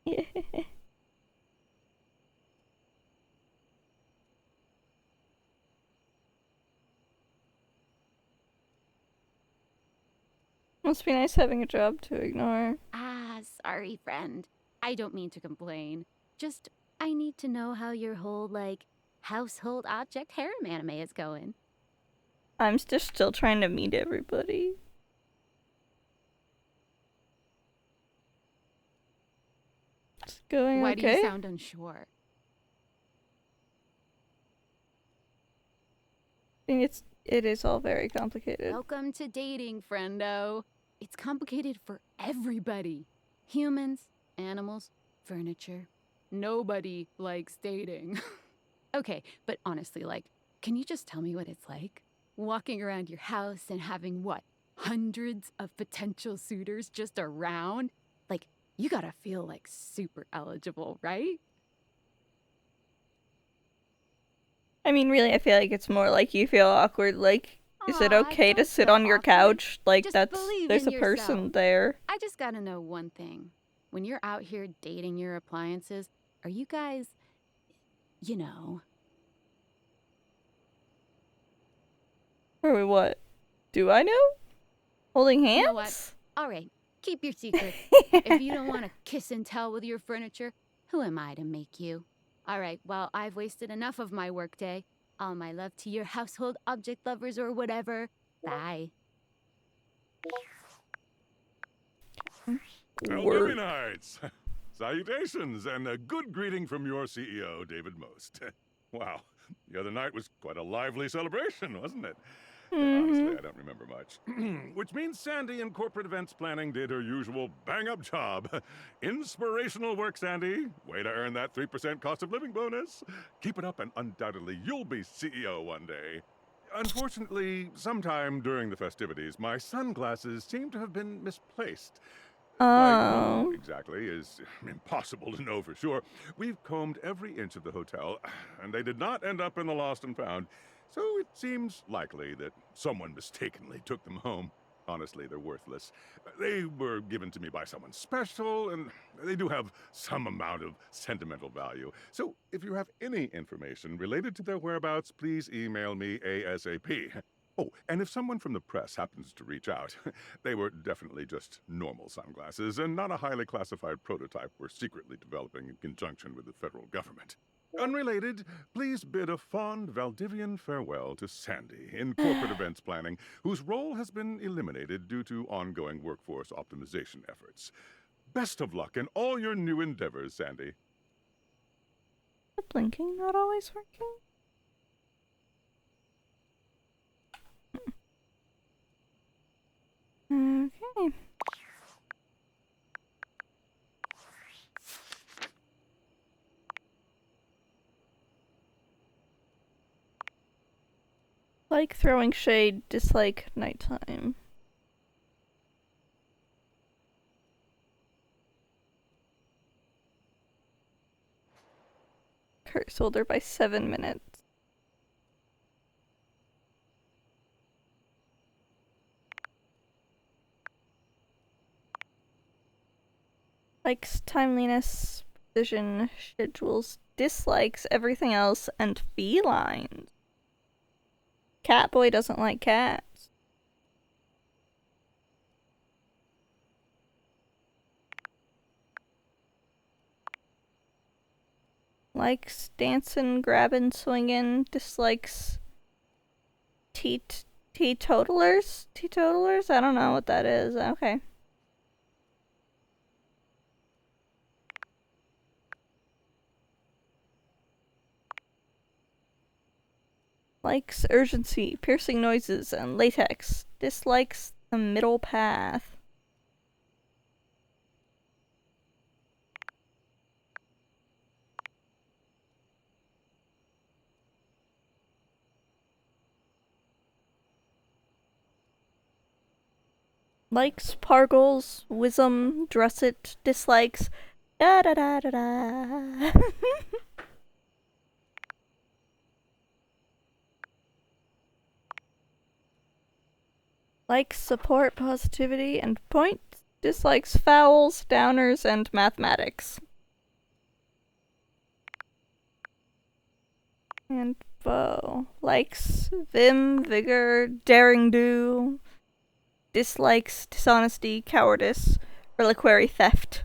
Must be nice having a job to ignore. Ah, sorry, friend. I don't mean to complain. Just, I need to know how your whole, like, household object harem anime is going. I'm just still trying to meet everybody. It's going Why okay. do you sound unsure? I think it is all very complicated. Welcome to dating, friendo. It's complicated for everybody. Humans, animals, furniture. Nobody likes dating. Okay, but honestly, like, can you just tell me what it's like? Walking around your house and having, what, hundreds of potential suitors just around? Like, you gotta feel, like, super eligible, right? I mean, really, I feel like it's more like you feel awkward. Like, is it Aw, okay to don't sit feel on your awkward. couch? Like, Just that's believe there's a in person yourself. there. I just gotta know one thing. When you're out here dating your appliances, are you guys, you know... Or what? Do I know? Holding hands? You know what? All right, keep your secrets. If you don't want to kiss and tell with your furniture, who am I to make you? All right, well, I've wasted enough of my workday. All my love to your household object lovers or whatever. Bye. Living Heights! Salutations, and a good greeting from your CEO, David Most. Wow, the other night was quite a lively celebration, wasn't it? Honestly, I don't remember much. Which means Sandy in corporate events planning did her usual bang-up job. Inspirational work, Sandy. Way to earn that 3% cost of living bonus. Keep it up and undoubtedly you'll be CEO one day. Unfortunately, sometime during the festivities, my sunglasses seem to have been misplaced. Oh. Exactly is impossible to know for sure. We've combed every inch of the hotel, and they did not end up in the lost and found. So it seems likely that someone mistakenly took them home. Honestly, they're worthless. They were given to me by someone special, and they do have some amount of sentimental value. So if you have any information related to their whereabouts, please email me ASAP. Oh, and if someone from the press happens to reach out, they were definitely just normal sunglasses and not a highly classified prototype we're secretly developing in conjunction with the federal government. Unrelated, please bid a fond Valdivian farewell to Sandy in corporate events planning, whose role has been eliminated due to ongoing workforce optimization efforts. Best of luck in all your new endeavors, Sandy. The blinking not always working? Okay. Like throwing shade, dislike nighttime. Curse holder by 7 minutes. Likes timeliness, precision, schedules, dislikes everything else, and felines. Catboy doesn't like cats. Likes dancing, grabbing, swinging, dislikes teetotalers? Teetotalers? I don't know what that is. Okay. Likes urgency, piercing noises, and latex. Dislikes the middle path. Likes Pargles, Wisdom, Dresset, dislikes da da da da da. Likes support, positivity, and point. Dislikes fouls, downers, and mathematics. And Bo. Likes vim, vigor, daring do. Dislikes dishonesty, cowardice, reliquary theft.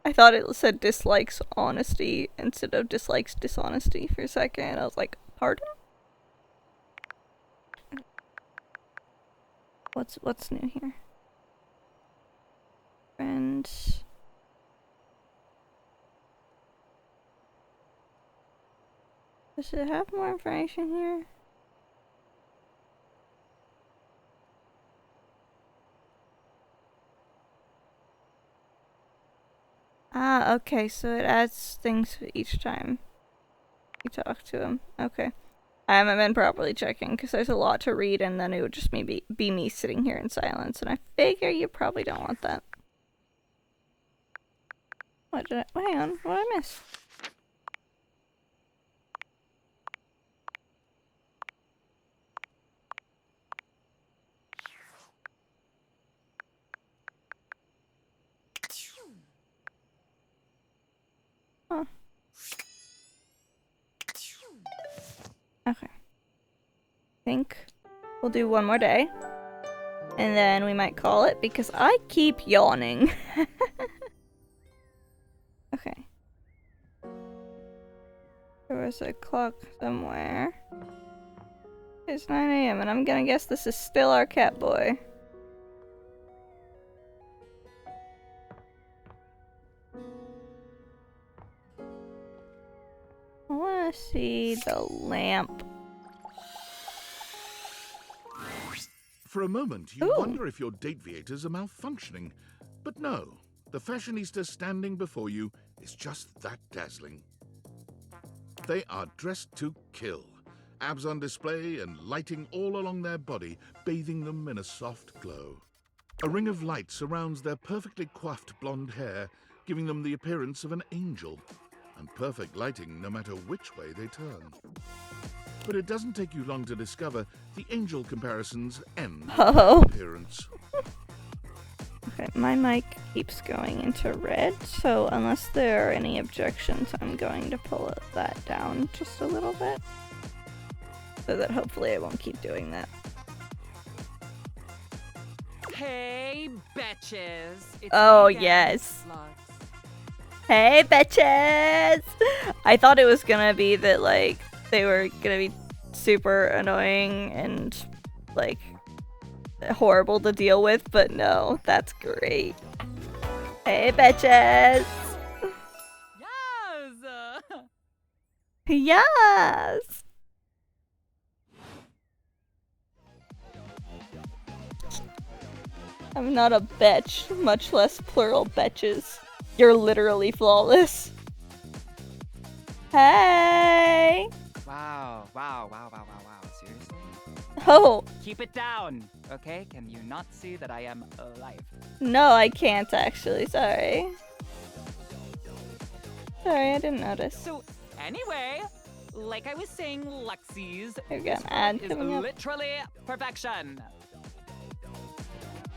I thought it said dislikes honesty instead of dislikes dishonesty for a second. I was like, pardon? What's new here? Friend. Does it have more information here? Ah, okay, so it adds things each time you talk to him. Okay. I haven't been properly checking because there's a lot to read and then it would just be me sitting here in silence, and I figure you probably don't want that. What did I— hang on, what did I miss? Huh. Okay. Think we'll do one more day. And then we might call it because I keep yawning. Okay. There was a clock somewhere. It's 9 AM and I'm gonna guess this is still our cat boy. I wanna see the lamp. For a moment, you wonder if your date-viators are malfunctioning. But no, the fashionista standing before you is just that dazzling. They are dressed to kill. Abs on display and lighting all along their body, bathing them in a soft glow. A ring of light surrounds their perfectly coiffed blonde hair, giving them the appearance of an angel. And perfect lighting no matter which way they turn. but it doesn't take you long to discover the angel comparisons end Oh. appearance. Okay, my mic keeps going into red, so unless there are any objections, I'm going to pull that down just a little bit. So that hopefully I won't keep doing that. Hey, betches. It's Oh, me again, yes. sluts. Hey, bitches! I thought it was gonna be that, like, they were gonna be super annoying and, like, horrible to deal with, but no, that's great. Hey, bitches! Yes! Yes! I'm not a betch, much less plural betches. You're literally flawless. Hey! Wow, seriously? Oh! Keep it down, okay? Can you not see that I am alive? No, I can't actually, sorry. Sorry, I didn't notice. So, anyway, like I was saying, Lexi's, There we go, this an ad is coming up. literally perfection.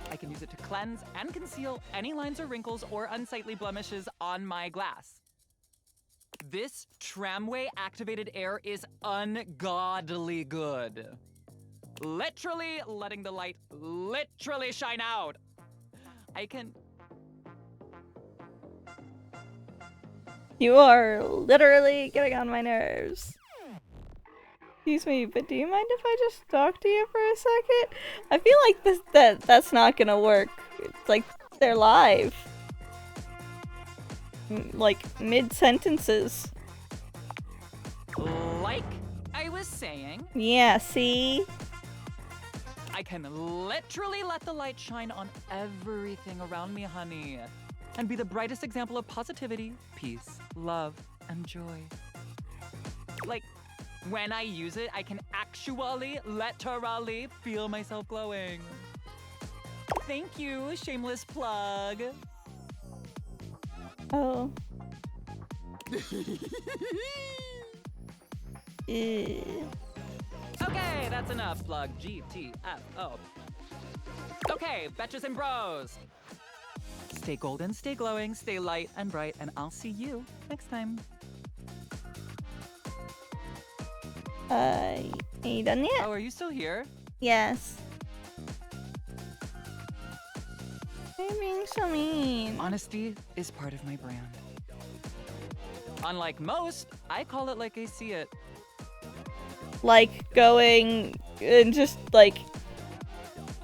I can use it to cleanse and conceal any lines or wrinkles or unsightly blemishes on my glass. This tramway-activated air is ungodly good. Literally letting the light literally shine out. I can... You are literally getting on my nerves. Excuse me, but do you mind if I just talk to you for a second? I feel like that's not gonna work. It's like they're live. Like mid-sentences. Like I was saying, Yeah, see? I can literally let the light shine on everything around me, honey. And be the brightest example of positivity, peace, love, and joy. Like, when I use it, I can actually, literally feel myself glowing. Thank you, shameless plug. Oh. Ew. Okay, that's enough, plug. GTFO. Okay, betches and bros. Stay golden, stay glowing, stay light and bright, and I'll see you next time. Are you done yet? Oh, are you still here? Yes. You're being so mean. Honesty is part of my brand. Unlike most, I call it like I see it. Like going and just like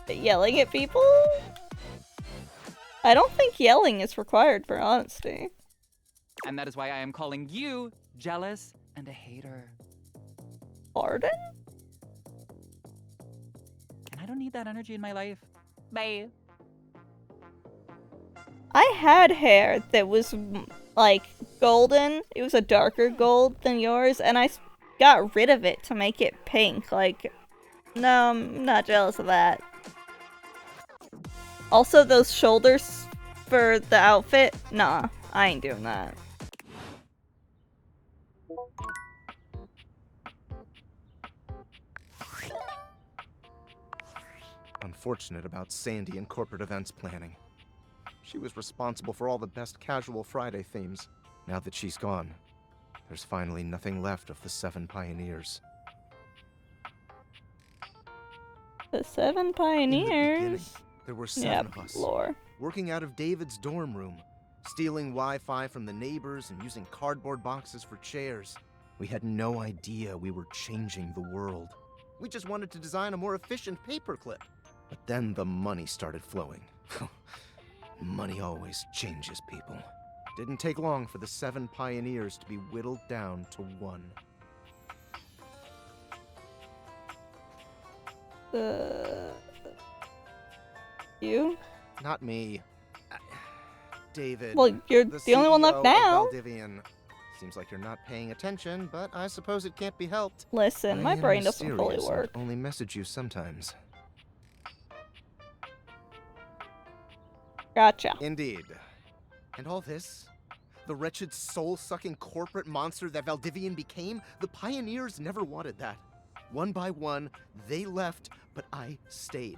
yelling at people? I don't think yelling is required for honesty. And that is why I am calling you jealous and a hater. Pardon? And I don't need that energy in my life. Bye. I had hair that was like golden. It was a darker gold than yours, and I got rid of it to make it pink. Like, no, I'm not jealous of that. Also, those shoulders for the outfit, nah, I ain't doing that. Unfortunate about Sandy and corporate events planning. She was responsible for all the best casual Friday themes. Now that she's gone, there's finally nothing left of the 7 pioneers. The 7 In the pioneers? beginning, there were 7 of us, lore. working out of David's dorm room, stealing Wi-Fi from the neighbors and using cardboard boxes for chairs. We had no idea we were changing the world. We just wanted to design a more efficient paperclip. But then the money started flowing. Money always changes people. Didn't take long for the 7 pioneers to be whittled down to 1. You? Not me. David. Well, you're the only one left CEO of now. Valdivian. Seems like you're not paying attention, but I suppose it can't be helped. Listen, my I am brain doesn't fully mysterious and work. only message you sometimes. Gotcha. Indeed. And all this? The wretched soul-sucking corporate monster that Valdivian became? The pioneers never wanted that. One by one, they left, but I stayed.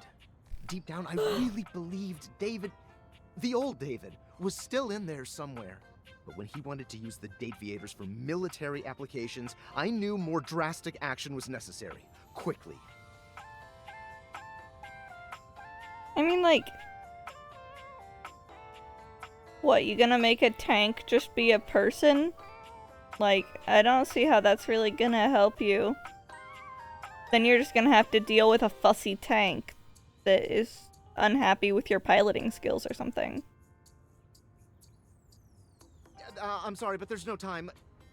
Deep down, I really believed David, the old David, was still in there somewhere. But when he wanted to use the Dateviators for military applications, I knew more drastic action was necessary. Quickly. I mean, like... What, you gonna make a tank just be a person? Like, I don't see how that's really gonna help you. Then you're just gonna have to deal with a fussy tank that is unhappy with your piloting skills or something. I'm sorry, but there's no time.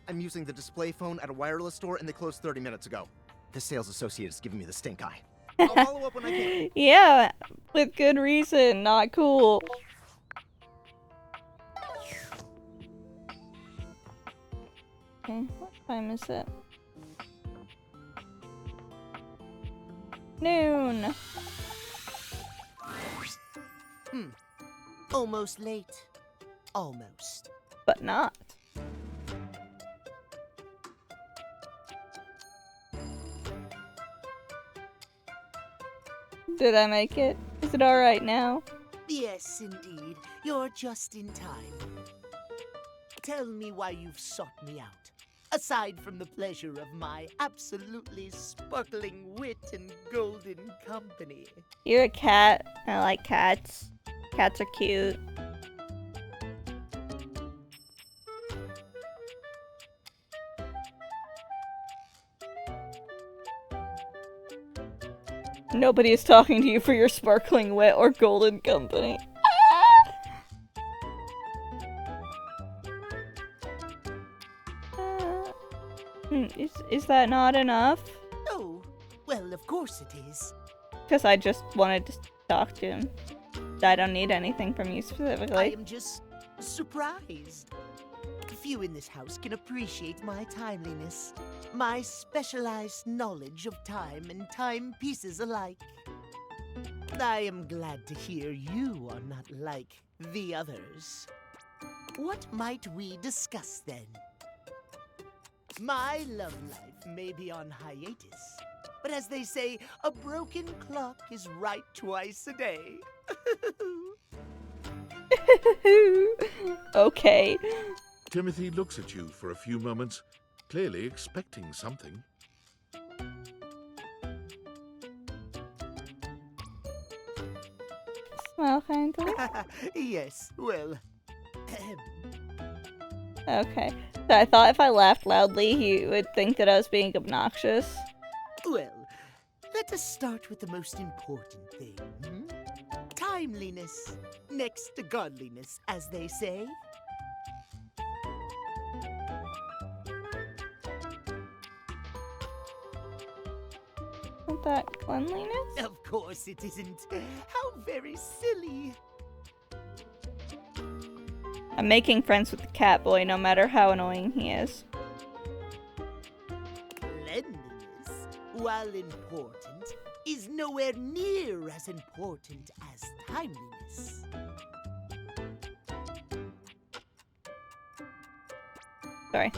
I'm using the display phone at a wireless store and they closed 30 minutes ago. The sales associate is giving me the stink eye. I'll follow up when I can. Yeah, with good reason. Not cool. Okay, what time is it? Noon. Almost late. Almost. But not. Did I make it? Is it alright now? Yes, indeed. You're just in time. Tell me why you've sought me out. Aside from the pleasure of my absolutely sparkling wit and golden company. You're a cat. I like cats. Cats are cute. Nobody is talking to you for your sparkling wit or golden company. Is that not enough? Oh, well, of course it is. Because I just wanted to talk to him. I don't need anything from you specifically. I am just surprised. Few in this house can appreciate my timeliness, my specialized knowledge of time and timepieces alike. I am glad to hear you are not like the others. What might we discuss then? My love life may be on hiatus, but as they say, a broken clock is right twice a day. Okay. Timothy looks at you for a few moments, clearly expecting something. Smile kindly. Yes, well. Okay. So I thought if I laughed loudly, he would think that I was being obnoxious. Well, let us start with the most important thing. Timeliness, next to godliness, as they say. Isn't that cleanliness? Of course it isn't. How very silly. I'm making friends with the cat boy no matter how annoying he is. Cleanliness, while important, is nowhere near as important as timeliness. Sorry.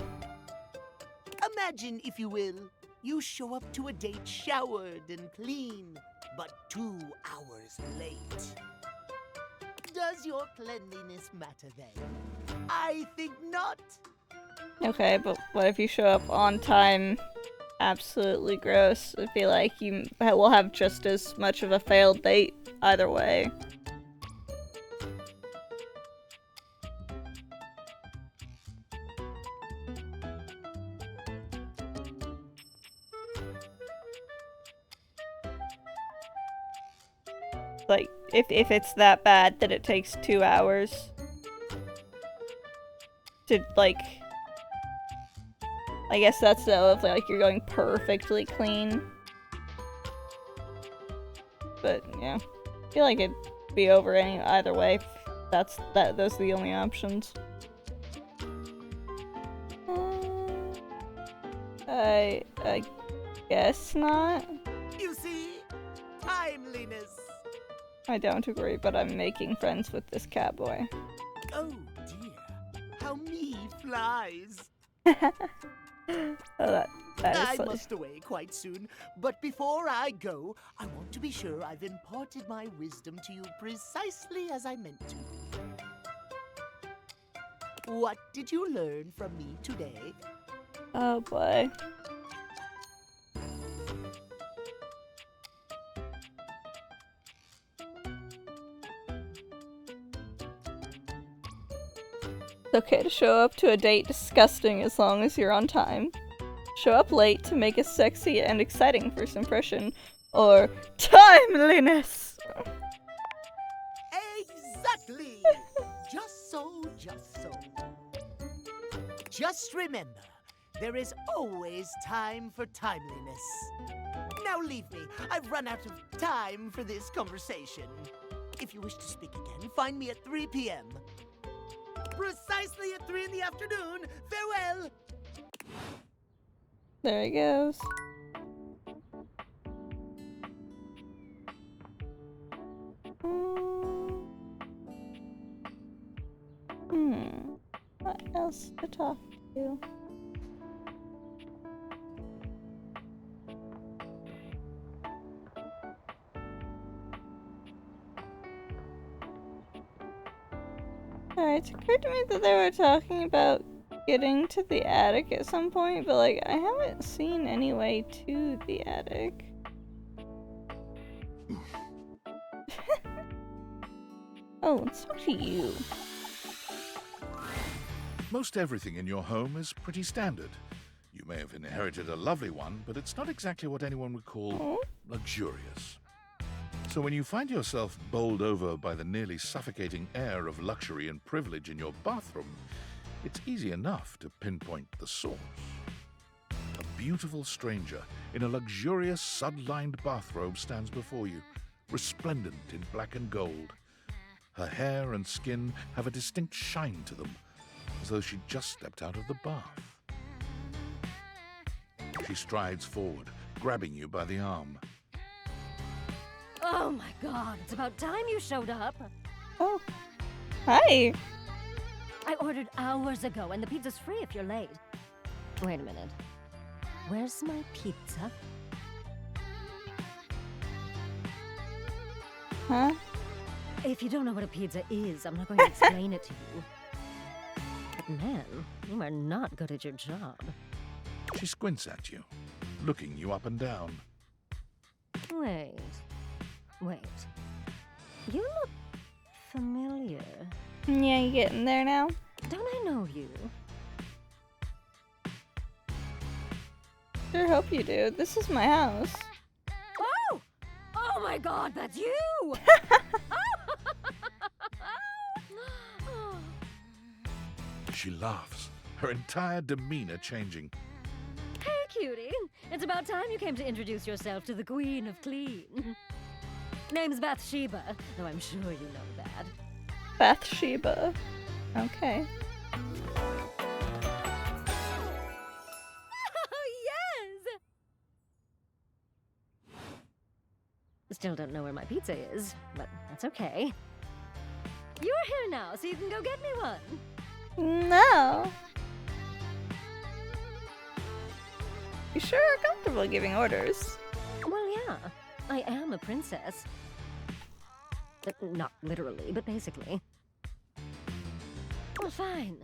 Imagine, if you will, you show up to a date showered and clean, but 2 hours late. Does your cleanliness matter then? I think not. Okay, but what if you show up on time? Absolutely gross. I feel like you will have just as much of a failed date either way. Like, if it's that bad that it takes 2 hours to, like... I guess that's though if, like, you're going perfectly clean. But, yeah. I feel like it'd be over either way. Those are the only options. I guess not. You see? Timeliness. I don't agree, but I'm making friends with this cat boy. Oh dear, how me flies. that is I funny. must away quite soon, but before I go, I want to be sure I've imparted my wisdom to you precisely as I meant to. What did you learn from me today? Oh boy. It's okay to show up to a date disgusting as long as you're on time. Show up late to make a sexy and exciting first impression. Or timeliness! Exactly! Just so, just so. Just remember, there is always time for timeliness. Now leave me. I've run out of time for this conversation. If you wish to speak again, find me at 3 p.m. Precisely at 3 in the afternoon. Farewell! There he goes. What else to talk to? Alright, it occurred to me that they were talking about getting to the attic at some point, but like, I haven't seen any way to the attic. Oh, let's talk to you. Most everything in your home is pretty standard. You may have inherited a lovely one, but it's not exactly what anyone would call luxurious. So when you find yourself bowled over by the nearly suffocating air of luxury and privilege in your bathroom, it's easy enough to pinpoint the source. A beautiful stranger in a luxurious sud-lined bathrobe stands before you, resplendent in black and gold. Her hair and skin have a distinct shine to them, as though she'd just stepped out of the bath. She strides forward, grabbing you by the arm. Oh my god, it's about time you showed up. Oh, hi. I ordered hours ago, and the pizza's free if you're late. Wait a minute. Where's my pizza? Huh? If you don't know what a pizza is, I'm not going to explain it to you. But man, you are not good at your job. She squints at you, looking you up and down. Wait. You look familiar. Yeah, you getting there now? Don't I know you? Sure hope you do. This is my house. Oh! Oh my god, that's you! She laughs, her entire demeanor changing. Hey, cutie. It's about time you came to introduce yourself to the Queen of Clean. Name's Bathsheba, though I'm sure you know that. Bathsheba. Okay. Oh, yes! Still don't know where my pizza is, but that's okay. You're here now, so you can go get me one. No. You sure are comfortable giving orders. Well, yeah. I am a princess. Not literally, but basically. Well, fine.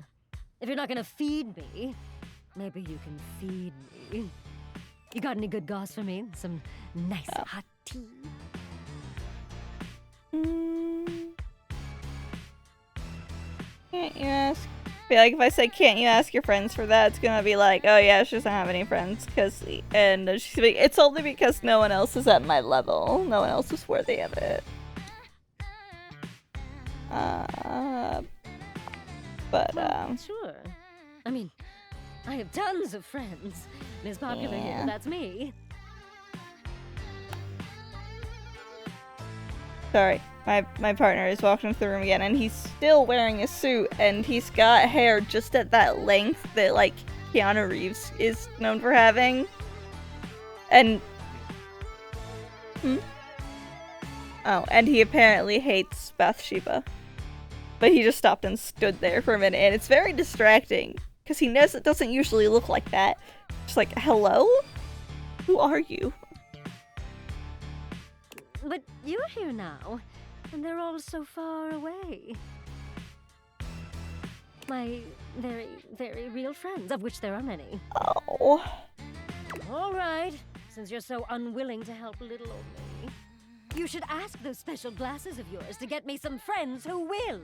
If you're not gonna feed me, maybe you can feed me. You got any good goss for me? Some nice hot tea? Can't you ask? Be like, if I say, can't you ask your friends for that? It's gonna be like, oh yeah, she doesn't have any friends. And she's like, it's only because no one else is at my level. No one else is worthy of it. Sure. I mean, I have tons of friends. Miss Popular here, that's me. Sorry, my partner is walking into the room again, and he's still wearing a suit, and he's got hair just at that length that, like, Keanu Reeves is known for having. And... Oh, and he apparently hates Bathsheba. But he just stopped and stood there for a minute, and it's very distracting, Because he knows it doesn't usually look like that. Just like, hello? Who are you? But you're here now, and they're all so far away. My very, very real friends, of which there are many. Oh. All right, since you're so unwilling to help little old me, you should ask those special glasses of yours to get me some friends who will.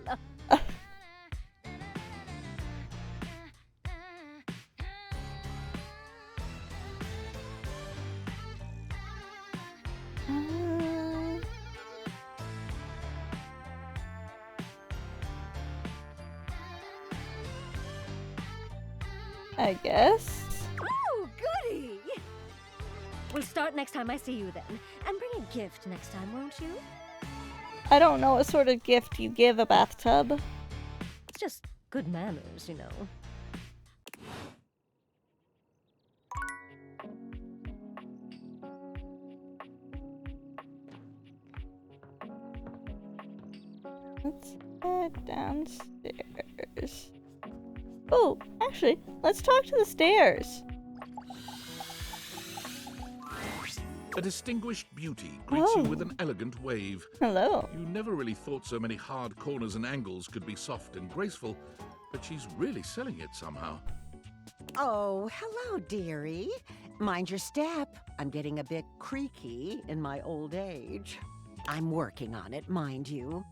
I guess. Oh, goody! We'll start next time I see you then. And bring a gift next time, won't you? I don't know what sort of gift you give a bathtub. It's just good manners, you know. Let's head downstairs. Oh, actually, let's talk to the stairs. A distinguished beauty greets you with an elegant wave. Hello. You never really thought so many hard corners and angles could be soft and graceful, but she's really selling it somehow. Oh, hello, dearie. Mind your step. I'm getting a bit creaky in my old age. I'm working on it, mind you.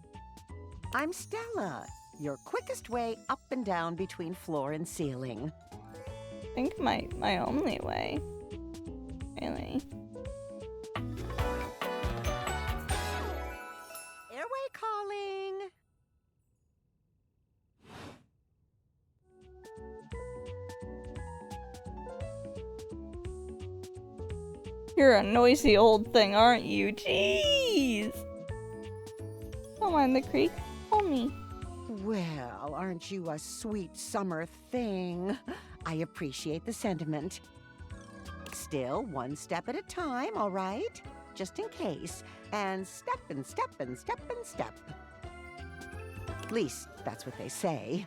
I'm Stella, your quickest way up and down between floor and ceiling. I think my only way. Really. Airway calling. You're a noisy old thing, aren't you? Jeez! Don't mind the creak. Call me. Well, aren't you a sweet summer thing? I appreciate the sentiment. Still, one step at a time, all right? Just in case. And step and step and step and step. At least, that's what they say.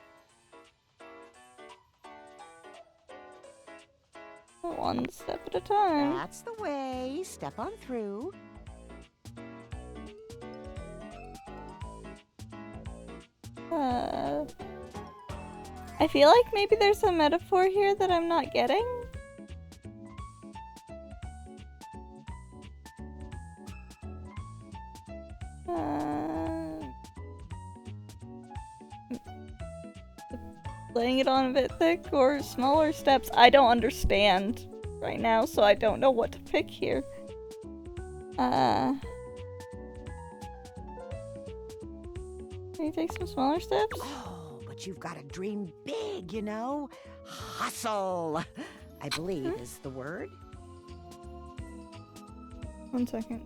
One step at a time. That's the way. Step on through. I feel like maybe there's a metaphor here that I'm not getting. Laying it on a bit thick or smaller steps. I don't understand right now, so I don't know what to pick here. Can you take some smaller steps? Oh, but you've got to dream big, you know? Hustle, I believe is the word. 1 second.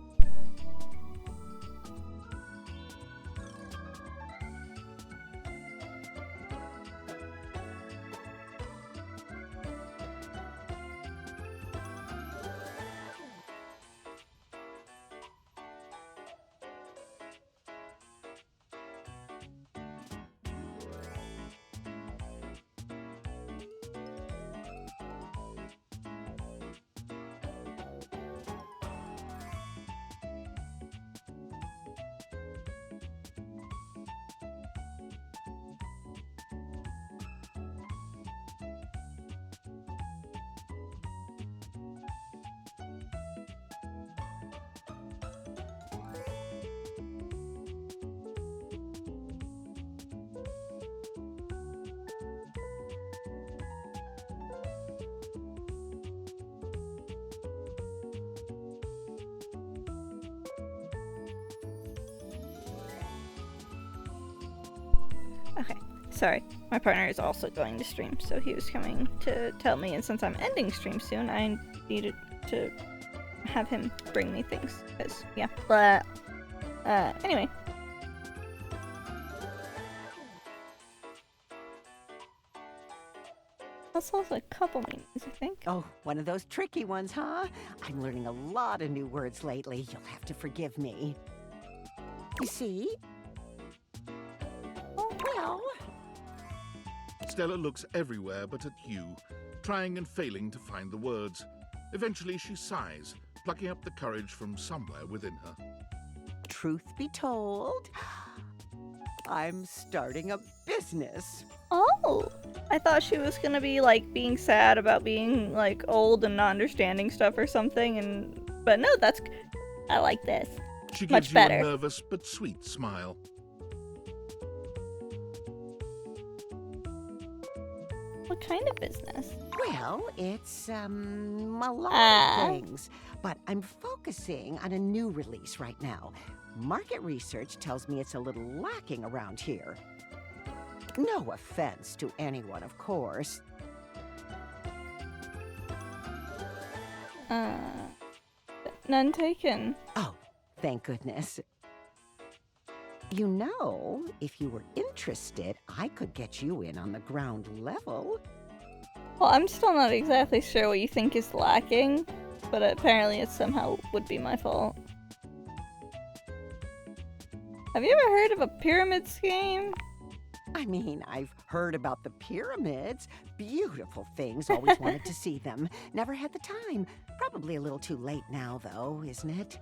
Okay, sorry. My partner is also going to stream, so he was coming to tell me, and since I'm ending stream soon, I needed to have him bring me things, because, yeah. But, anyway. That's also a couple meanings, I think. Oh, one of those tricky ones, huh? I'm learning a lot of new words lately. You'll have to forgive me. You see? Well, Stella looks everywhere but at you, trying and failing to find the words. Eventually she sighs, plucking up the courage from somewhere within her. Truth be told, I'm starting a business. Oh, I thought she was gonna be like being sad about being like old and not understanding stuff or something, but no, I like this. She gives Much you better. a nervous but sweet smile. What kind of business? Well, it's, a lot of things. But I'm focusing on a new release right now. Market research tells me it's a little lacking around here. No offense to anyone, of course. None taken. Oh, thank goodness. You know, if you were interested, I could get you in on the ground level. Well, I'm still not exactly sure what you think is lacking, but apparently it somehow would be my fault. Have you ever heard of a pyramid scheme? I mean, I've heard about the pyramids. Beautiful things, always wanted to see them. Never had the time. Probably a little too late now, though, isn't it?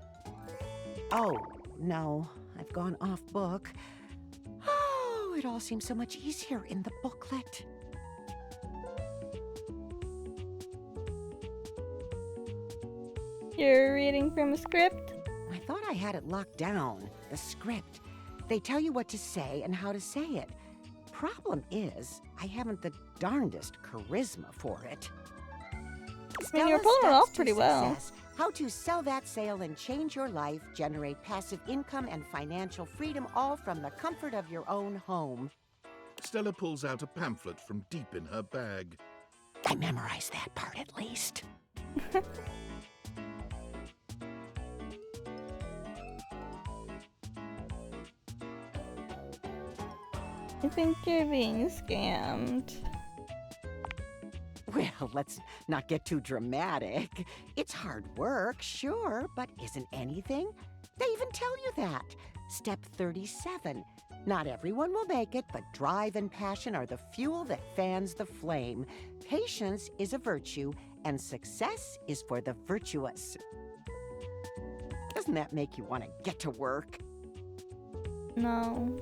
Oh, no, I've gone off book. Oh, it all seems so much easier in the booklet. You're reading from a script? I thought I had it locked down, the script. They tell you what to say and how to say it. Problem is, I haven't the darndest charisma for it. I mean, you're pulling it off pretty well. How to sell that sale and change your life, generate passive income and financial freedom, all from the comfort of your own home. Stella pulls out a pamphlet from deep in her bag. I memorized that part at least. I think you're being scammed. Well, let's not get too dramatic. It's hard work, sure, but isn't anything? They even tell you that. Step 37. Not everyone will make it, but drive and passion are the fuel that fans the flame. Patience is a virtue, and success is for the virtuous. Doesn't that make you want to get to work? No.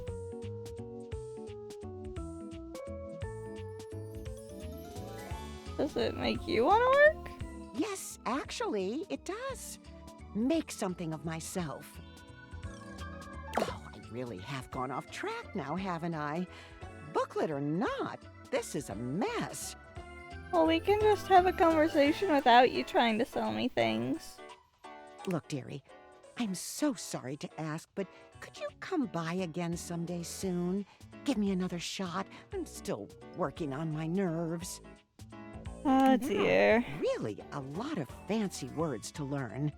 Does it make you want to work? Yes, actually, it does. Make something of myself. Oh, I really have gone off track now, haven't I? Booklet or not, this is a mess. Well, we can just have a conversation without you trying to sell me things. Look, dearie, I'm so sorry to ask, but could you come by again someday soon? Give me another shot. I'm still working on my nerves. Oh, dear. Really, a lot of fancy words to learn.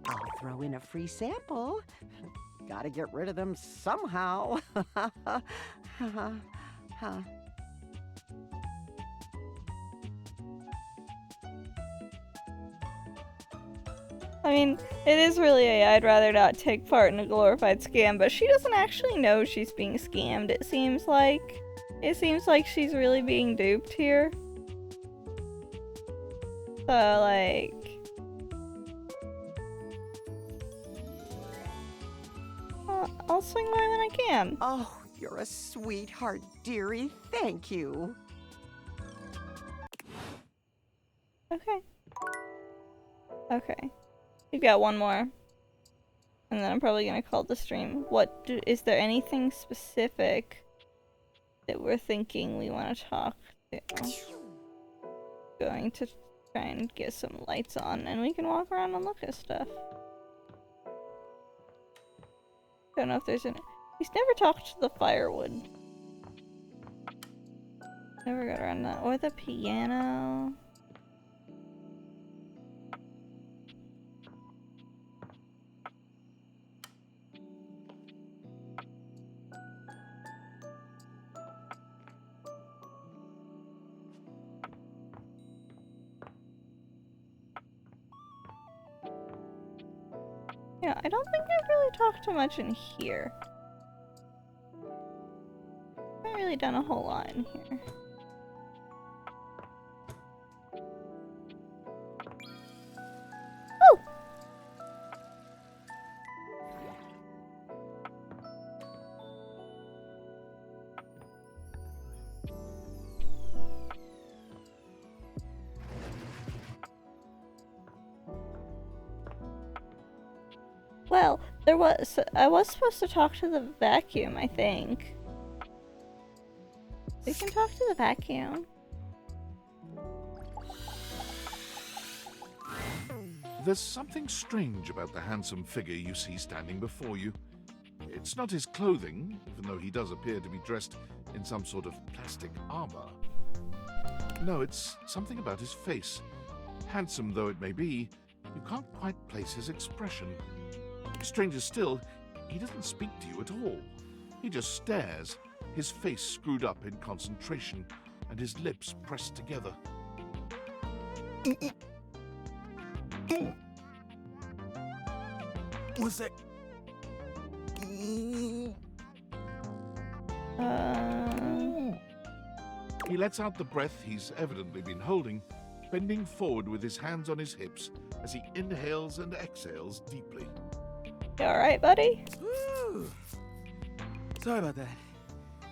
I'll throw in a free sample. Gotta get rid of them somehow. I mean, it is really I'd rather not take part in a glorified scam, but she doesn't actually know she's being scammed, it seems like. It seems like she's really being duped here. So, like... I'll swing by when I can. Oh, you're a sweetheart, dearie. Thank you. Okay. Okay. We've got one more. And then I'm probably gonna call the stream. Is there anything specific that we're thinking we want to talk to? Going to try and get some lights on and we can walk around and look at stuff. Don't know if there's any. He's never talked to the firewood. Never got around that. Or the piano. Yeah, I don't think I've really talked too much in here. I haven't really really done a whole lot in here. Oh! Well, I was supposed to talk to the vacuum, I think. We can talk to the vacuum. There's something strange about the handsome figure you see standing before you. It's not his clothing, even though he does appear to be dressed in some sort of plastic armor. No, it's something about his face. Handsome though it may be, you can't quite place his expression. Stranger still, he doesn't speak to you at all. He just stares, his face screwed up in concentration, and his lips pressed together. What's that? He lets out the breath he's evidently been holding, bending forward with his hands on his hips as he inhales and exhales deeply. You alright, buddy? Woo. Sorry about that.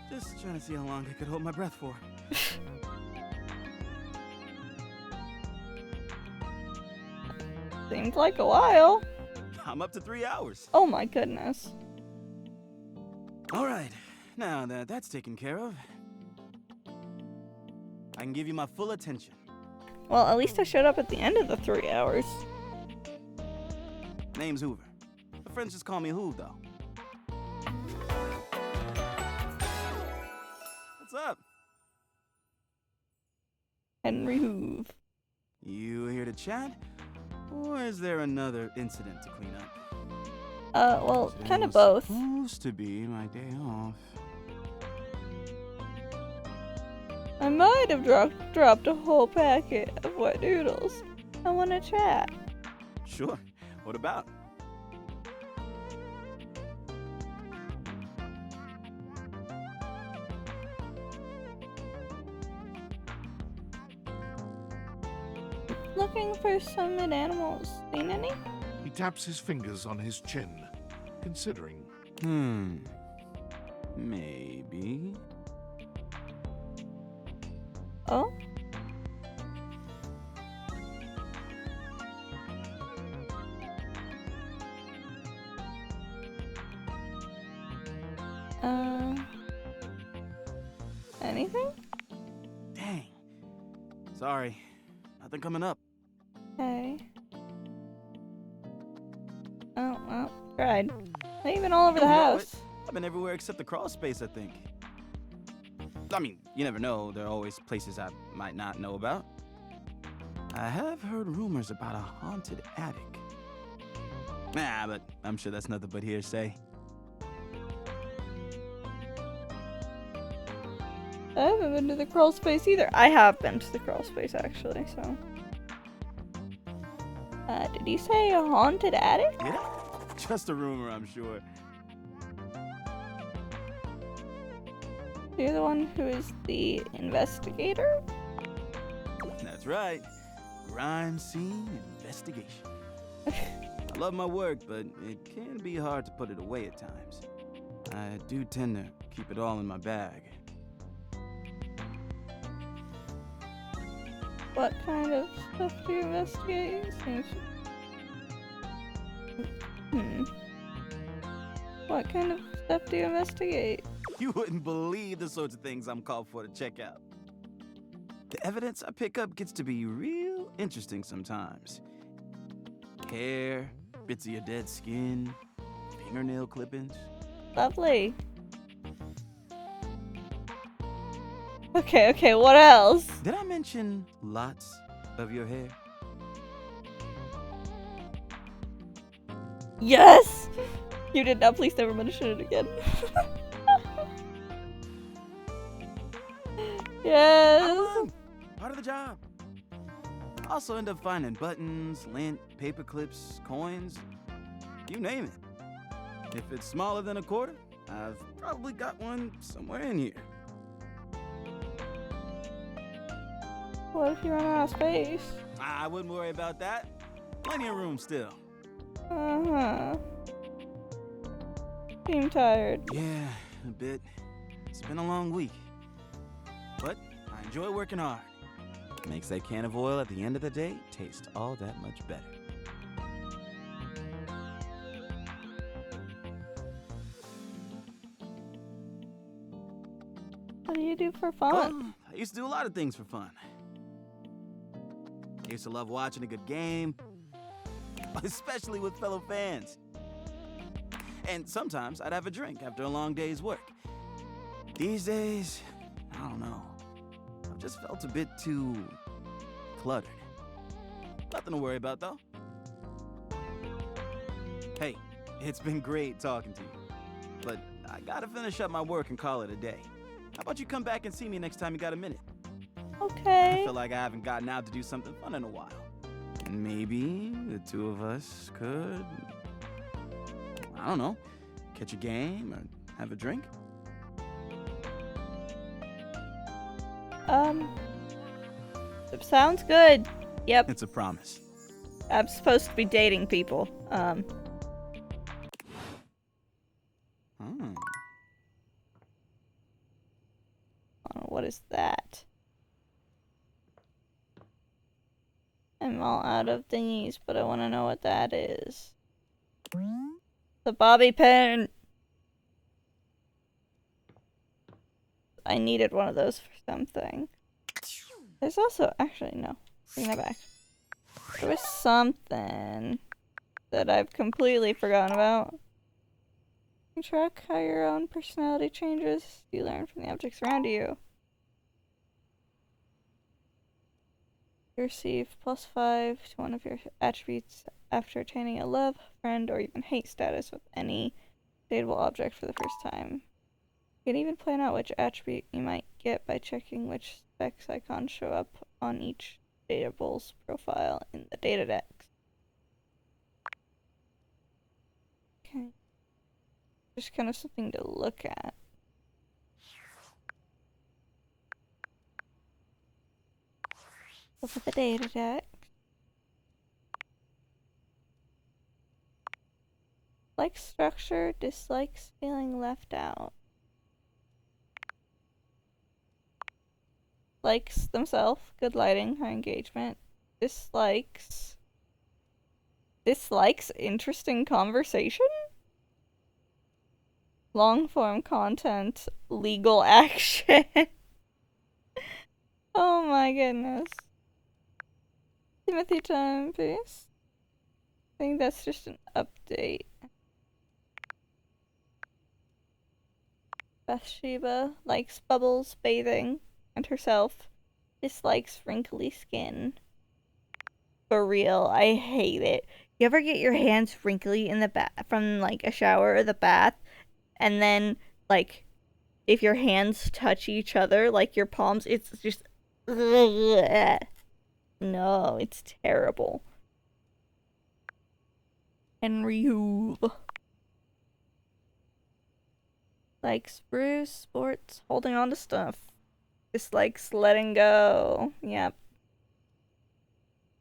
Just trying to see how long I could hold my breath for. Seems like a while. I'm up to 3 hours. Oh my goodness. Alright, now that that's taken care of, I can give you my full attention. Well, at least I showed up at the end of the 3 hours. Name's Hoover. My friends just call me Hoove, though. What's up? Henry Hoove. You here to chat? Or is there another incident to clean up? Well, Today kind of was both. Supposed to be my day off. I might have dropped a whole packet of wet noodles. I want to chat. Sure. What about? Looking for some mid animals. Seen any? He taps his fingers on his chin, considering. Maybe. Oh? Anything? Dang. Sorry. Nothing coming up. Okay. Oh, well, tried. They've been all over the house. I've been everywhere except the crawl space, I think. I mean, you never know. There are always places I might not know about. I have heard rumors about a haunted attic. Nah, but I'm sure that's nothing but hearsay. I haven't been to the crawl space either. I have been to the crawl space, actually, so. Did you say a haunted attic? Yeah, just a rumor, I'm sure. You're the one who is the investigator? That's right. Crime scene investigation. I love my work, but it can be hard to put it away at times. I do tend to keep it all in my bag. What kind of stuff do you investigate? What kind of stuff do you investigate? You wouldn't believe the sorts of things I'm called for to check out. The evidence I pick up gets to be real interesting sometimes. Hair, bits of your dead skin, fingernail clippings. Lovely. Okay, what else? Did I mention lots of your hair? Yes! You did not. Please never mention it again. Yes! Part of the job. Also end up finding buttons, lint, paper clips, coins, you name it. If it's smaller than a quarter, I've probably got one somewhere in here. What if you run out of space? I wouldn't worry about that. Plenty of room still. Uh-huh. Seem tired. Yeah, a bit. It's been a long week. But I enjoy working hard. Makes that can of oil at the end of the day taste all that much better. What do you do for fun? Well, I used to do a lot of things for fun. I used to love watching a good game, especially with fellow fans. And sometimes I'd have a drink after a long day's work. These days, I don't know. I've just felt a bit too cluttered. Nothing to worry about, though. Hey, it's been great talking to you. But I gotta finish up my work and call it a day. How about you come back and see me next time you got a minute? Okay. I feel like I haven't gotten out to do something fun in a while. And maybe the two of us could, I don't know, catch a game or have a drink? Sounds good. Yep. It's a promise. I'm supposed to be dating people. What is that? I'm all out of thingies, but I want to know what that is. The bobby pin! I needed one of those for something. There's also, actually no, bring that back. There was something that I've completely forgotten about. You track how your own personality changes. You learn from the objects around you. You receive +5 to one of your attributes after attaining a love, friend, or even hate status with any dateable object for the first time. You can even plan out which attribute you might get by checking which specs icons show up on each dateable's profile in the data deck. Okay. Just kind of something to look at. Look at the data deck. Like structure, dislikes feeling left out. Likes themselves, good lighting, high engagement. Dislikes. Dislikes interesting conversation? Long form content, legal action. Oh my goodness. Timothy timepiece. I think that's just an update. Bathsheba likes bubbles, bathing, and herself. Dislikes wrinkly skin. For real, I hate it. You ever get your hands wrinkly in the bath from like a shower or the bath, and then like if your hands touch each other, like your palms, it's just ugh. No, it's terrible. Henry Hoove. Likes brews, sports, holding on to stuff. Dislikes letting go. Yep.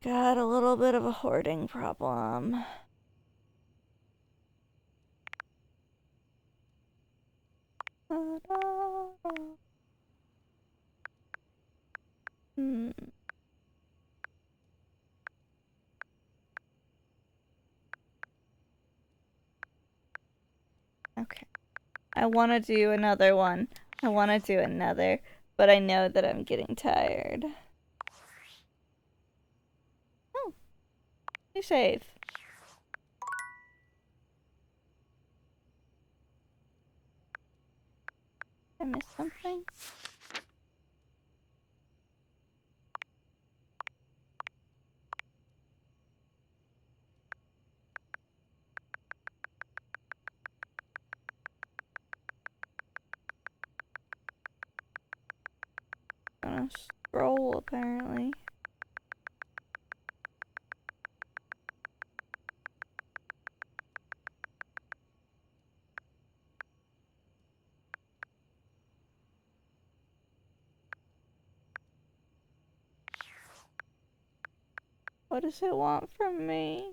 Got a little bit of a hoarding problem. Okay. I want to do another one. I want to do another, but I know that I'm getting tired. Oh. You save. I missed something? Gonna scroll apparently. What does it want from me?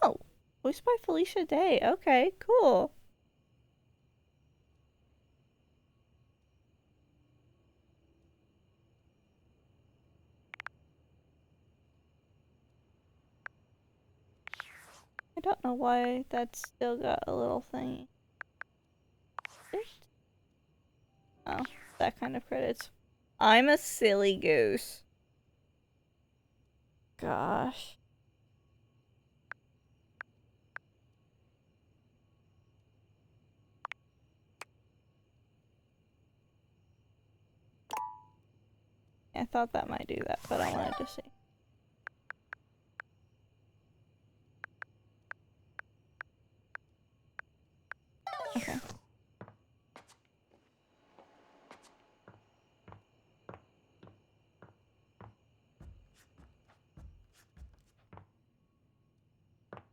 Oh, voiced by Felicia Day. Okay, cool. I don't know why that's still got a little thingy. Oh, that kind of credits. I'm a silly goose. Gosh. I thought that might do that, but I wanted to see. Okay.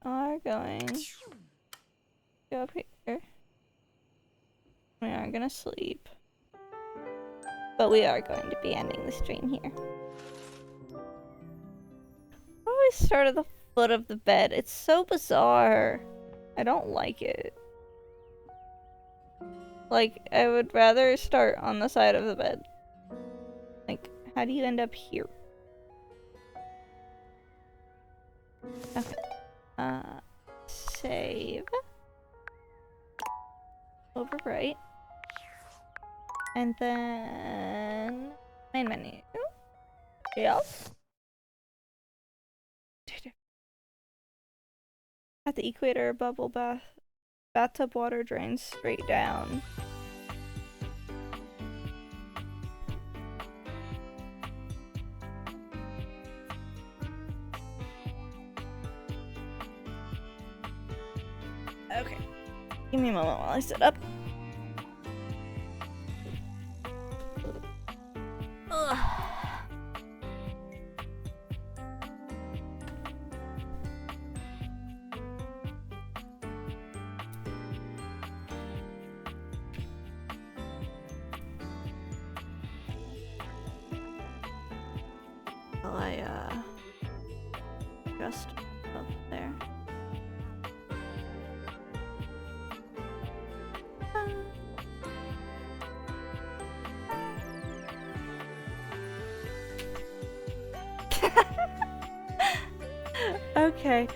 Are going to go up here. We aren't gonna sleep. But we are going to be ending the stream here. Why do we start at the foot of the bed? It's so bizarre. I don't like it. Like, I would rather start on the side of the bed. Like, how do you end up here? Okay. Save. Overwrite. And then... main menu. Yes. At the equator, bubble bath. Bathtub water drains straight down. Okay. Give me a moment while I sit up. Ugh. While I just up there. Okay.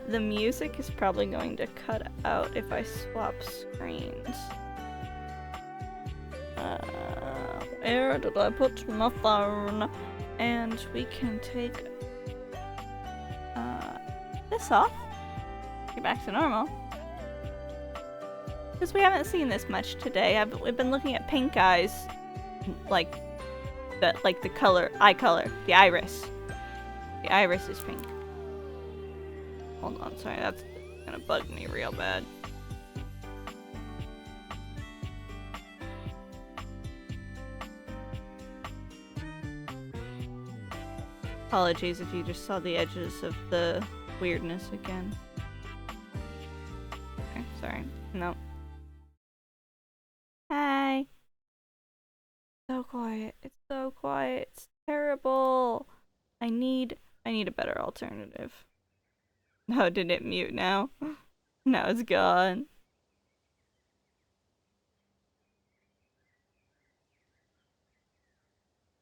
The music is probably going to cut out if I swap screens. Where did I put my phone? And we can take this off. Get back to normal. Because we haven't seen this much today. We've been looking at pink eyes, like the color, eye color, the iris. The iris is pink. Hold on, sorry, that's gonna bug me real bad. Apologies if you just saw the edges of the weirdness again. Okay, sorry. No. Hi. So quiet. It's so quiet. It's terrible. I need a better alternative. Oh, did it mute now? Now it's gone.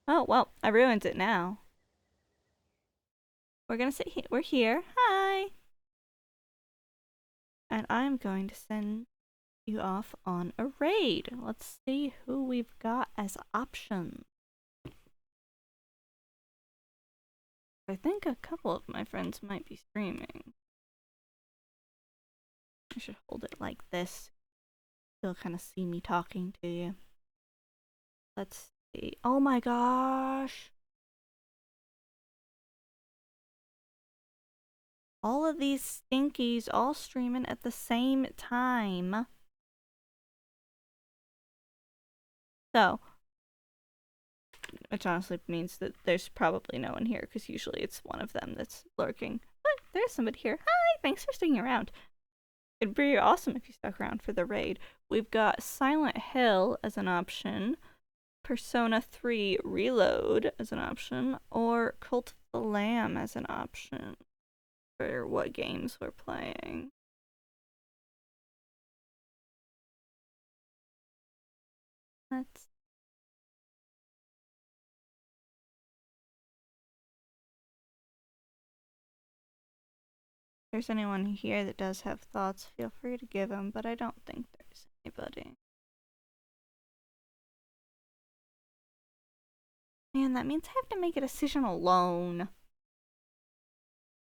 Oh, well, I ruined it now. We're gonna sit here. We're here. Hi. And I'm going to send you off on a raid. Let's see who we've got as options. I think a couple of my friends might be streaming. I should hold it like this. You'll kind of see me talking to you. Let's see. Oh my gosh. All of these stinkies all streaming at the same time. So, which honestly means that there's probably no one here, because usually it's one of them that's lurking. But there's somebody here. Hi, thanks for sticking around. It'd be awesome if you stuck around for the raid. We've got Silent Hill as an option, Persona 3 Reload as an option, or Cult of the Lamb as an option for what games we're playing. Let's If there's anyone here that does have thoughts, feel free to give them, but I don't think there's anybody. Man, that means I have to make a decision alone.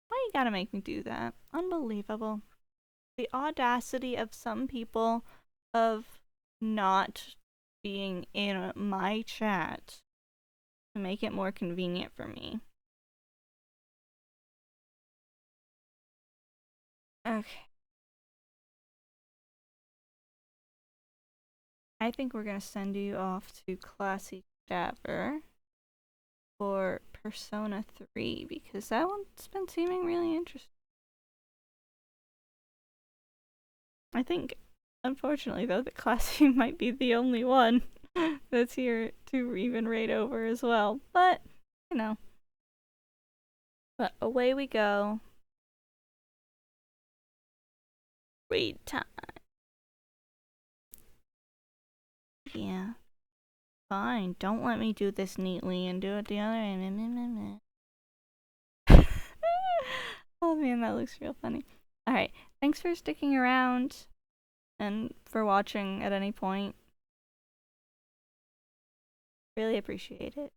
Why you gotta make me do that? Unbelievable. The audacity of some people of not being in my chat to make it more convenient for me. Okay. I think we're gonna send you off to Classy Dabber for Persona 3 because that one's been seeming really interesting. I think, unfortunately though, that Classy might be the only one that's here to even raid over as well, but, you know. But away we go. Raid time. Yeah. Fine, don't let me do this neatly and do it the other way. Oh man, that looks real funny. Alright, thanks for sticking around and for watching at any point. Really appreciate it.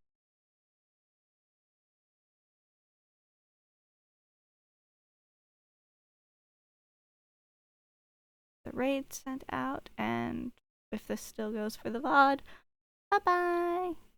The raid sent out, and if this still goes for the VOD, bye bye!